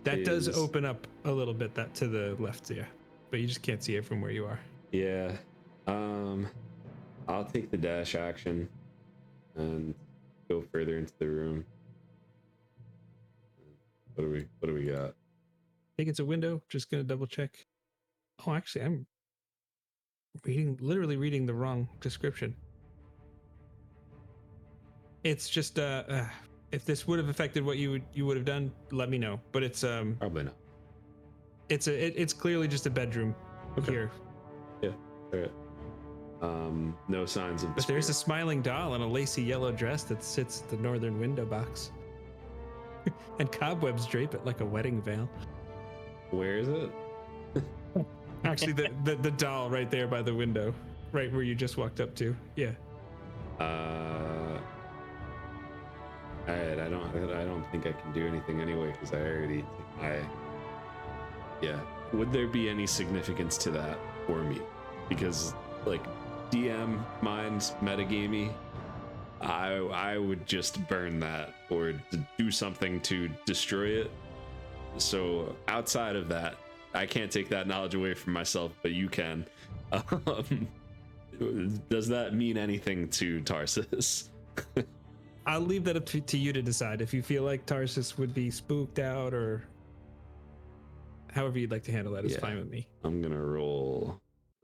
That Does open up a little bit that to the left, yeah. But you just can't see it from where you are. Yeah. I'll take the dash action and go further into the room. What do we got? I think it's a window. Just gonna double check. Oh, actually, I'm literally reading the wrong description. It's just if this would have affected what you would have done, let me know. But it's Probably not. it's clearly just a bedroom here. Yeah. All right. No signs of. But there's a smiling doll in a lacy yellow dress that sits at the northern window box, and cobwebs drape it like a wedding veil. Where is it? Actually, the doll right there by the window, right where you just walked up to. Yeah. Alright, I don't think I can do anything anyway because yeah. Would there be any significance to that for me? Because like DM minds metagamey, I would just burn that or do something to destroy it. So outside of that, I can't take that knowledge away from myself, but you can. Does that mean anything to Tarsus? I'll leave that up to you to decide. If you feel like Tarsus would be spooked out or however you'd like to handle that is fine with me. I'm gonna roll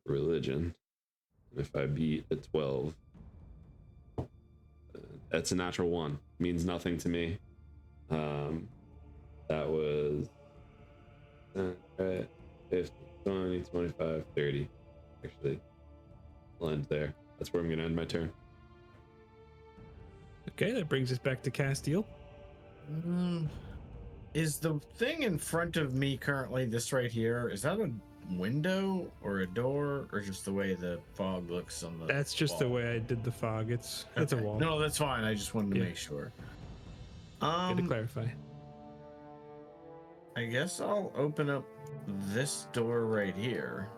religion. If I beat a 12, that's a natural 1. Means nothing to me. That was 50, 20, 25, 30. Actually, I'll end there. That's where I'm gonna end my turn. Okay, that brings us back to Castiel. Is the thing in front of me currently this right here? Is that a window or a door or just the way the fog looks on the That's just wall? the way I did the fog. It's a wall. No, that's fine. I just wanted to make sure. Good to clarify. I guess I'll open up this door right here.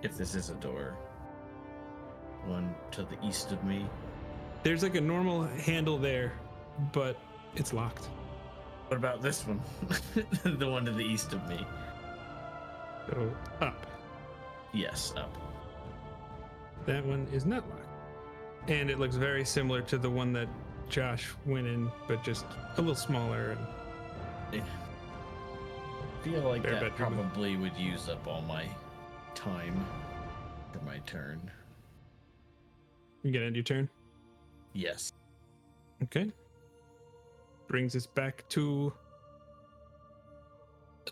If this is a door. One to the east of me. There's like a normal handle there, but it's locked. What about this one? The one to the east of me. So up. Yes, up. That one is not locked. And it looks very similar to the one that Josh went in, but just a little smaller. And I feel like Bare that bedroom. probably would use up all my time for my turn. you gonna end your turn? Yes. Okay. Brings us back to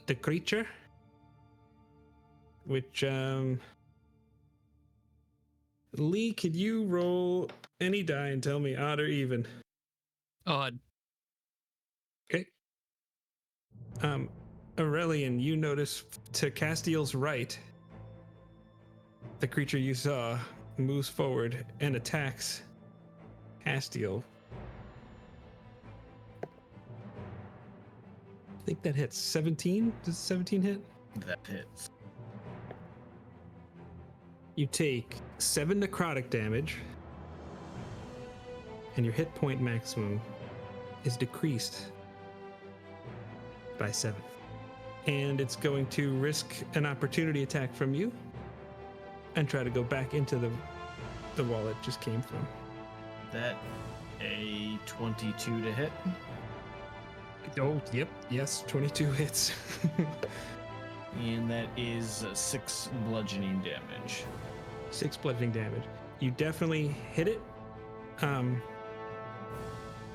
the creature, which Lee, could you roll any die and tell me odd or even? Odd. Okay. Aurelion, you notice to Castiel's right, the creature you saw moves forward and attacks Castiel. I think that hits 17. Does 17 hit? That hits. You take 7 necrotic damage, and your hit point maximum is decreased by 7. And it's going to risk an opportunity attack from you and try to go back into the wall it just came from. That a 22 to hit. Oh, yep, yes, 22 hits. And that is 6 bludgeoning damage. 6 bludgeoning damage. You definitely hit it.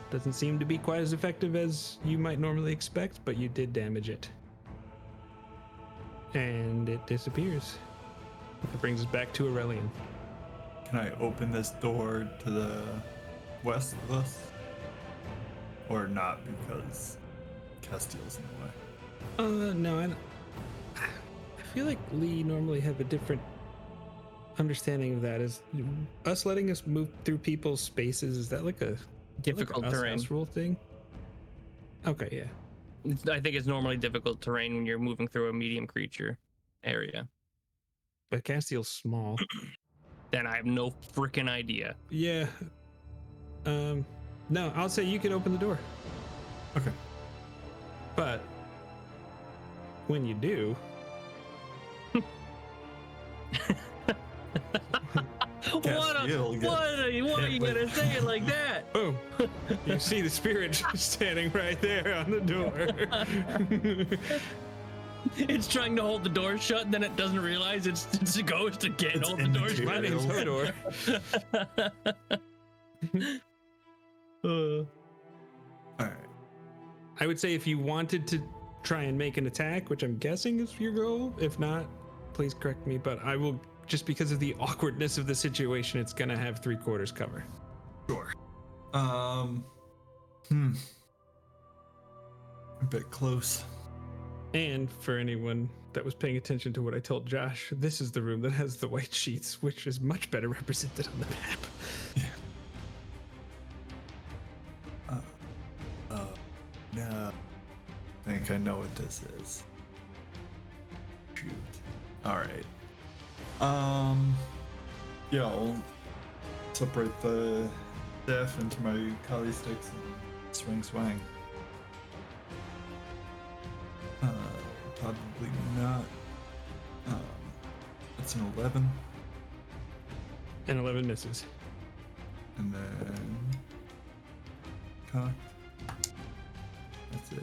Doesn't seem to be quite as effective as you might normally expect, but you did damage it. And it disappears. That brings us back to Aurelion. Can I open this door to the west of us? Or not, because Castiel's in the way? No, I feel like Lee normally have a different understanding of that. Is us letting us move through people's spaces, is that like a Difficult like a terrain. house rule thing? Okay, yeah. I think it's normally difficult terrain when you're moving through a medium creature area. But Castiel's small. Then I have no freaking idea. Yeah. No, I'll say you can open the door. Okay. But when you do, What are you gonna say it like that? boom, you see the spirit standing right there on the door. It's trying to hold the door shut, and then it doesn't realize it's a ghost and can't hold the in the door shut. My name's Hodor. Alright. I would say if you wanted to try and make an attack, which I'm guessing is your goal, if not, please correct me, but I will, just because of the awkwardness of the situation, it's gonna have 3/4 cover. Sure. A bit close. And for anyone that was paying attention to what I told Josh, this is the room that has the white sheets, which is much better represented on the map. No. I think I know what this is. Shoot. Alright. Yeah, I'll separate the staff into my Kali sticks and swing. Talk Probably not. That's an 11. And 11 misses. And then cocked. That's a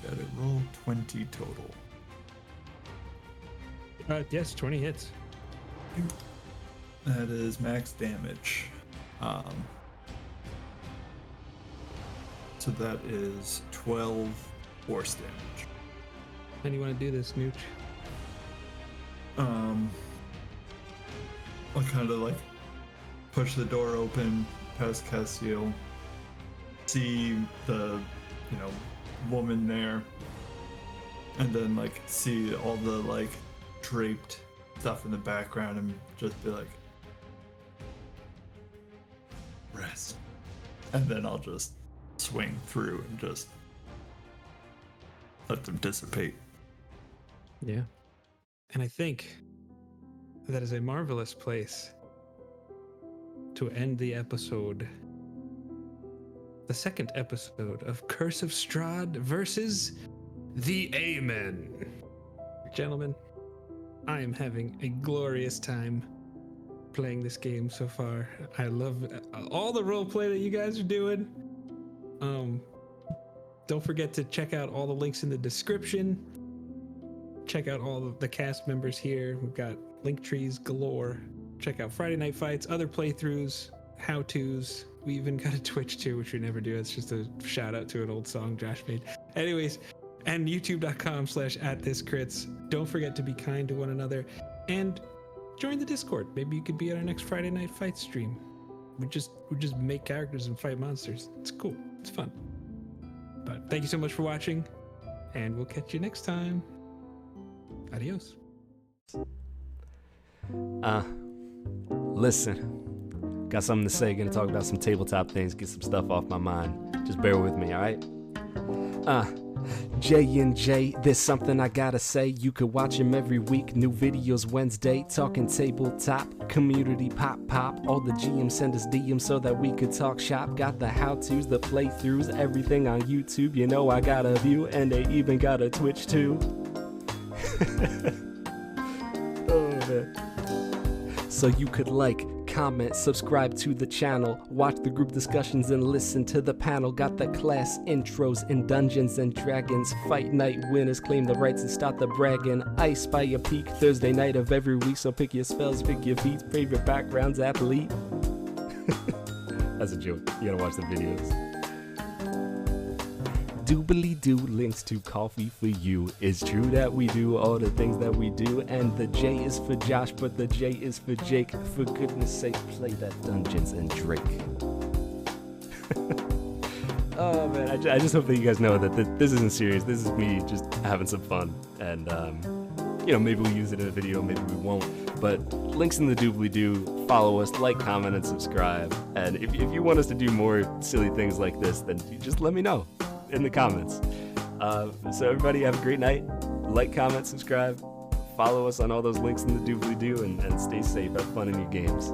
better roll. 20 total. Yes, 20 hits. That is max damage. So that is 12 force damage. How do you want to do this, Nooch? I'll kind of like push the door open past Castiel, see the, woman there, and then like see all the like draped stuff in the background and just be like, rest. And then I'll just swing through and just let them dissipate. Yeah. And I think that is a marvelous place to end the episode. The second episode of Curse of Strahd versus the Amen. Gentlemen, I am having a glorious time playing this game so far. I love all the roleplay that you guys are doing. Don't forget to check out all the links in the description. Check out all of the cast members here. We've got link trees galore. Check out Friday Night Fights, other playthroughs, how-tos. We even got a Twitch too, which we never do. It's just a shout out to an old song Josh made. Anyways, and youtube.com/@thiscrits. Don't forget to be kind to one another and join the Discord. Maybe you could be at our next Friday Night Fight stream. We just make characters and fight monsters. It's cool. It's fun. But thank you so much for watching, and we'll catch you next time. Adios. Listen, got something to say. Gonna talk about some tabletop things, get some stuff off my mind. Just bear with me, alright? JnJake, there's something I gotta say. You could watch him every week. New videos Wednesday, talking tabletop, community pop. All the GMs send us DMs so that we could talk shop. Got the how-tos, the playthroughs, everything on YouTube. You know I got a view, and they even got a Twitch too. Oh man. So you could like, comment, subscribe to the channel, watch the group discussions and listen to the panel. Got the class intros in Dungeons and Dragons. Fight night winners claim the rights and start the bragging. I spy a peak Thursday night of every week, so pick your spells, pick your feats, favorite backgrounds, athlete. That's a joke. You gotta watch the videos. Doobly-doo, links to coffee for you. It's true that we do all the things that we do, and the J is for Josh, but the J is for Jake. For goodness sake, play that Dungeons and Drake. Oh man, I just hope that you guys know that this isn't serious. This is me just having some fun, and maybe we'll use it in a video, maybe we won't. But links in the doobly-doo. Follow us, like, comment, and subscribe. And if you want us to do more silly things like this, then just let me know in the comments. So everybody have a great night. Like, comment, subscribe. Follow us on all those links in the doobly-doo, and stay safe. Have fun in your games.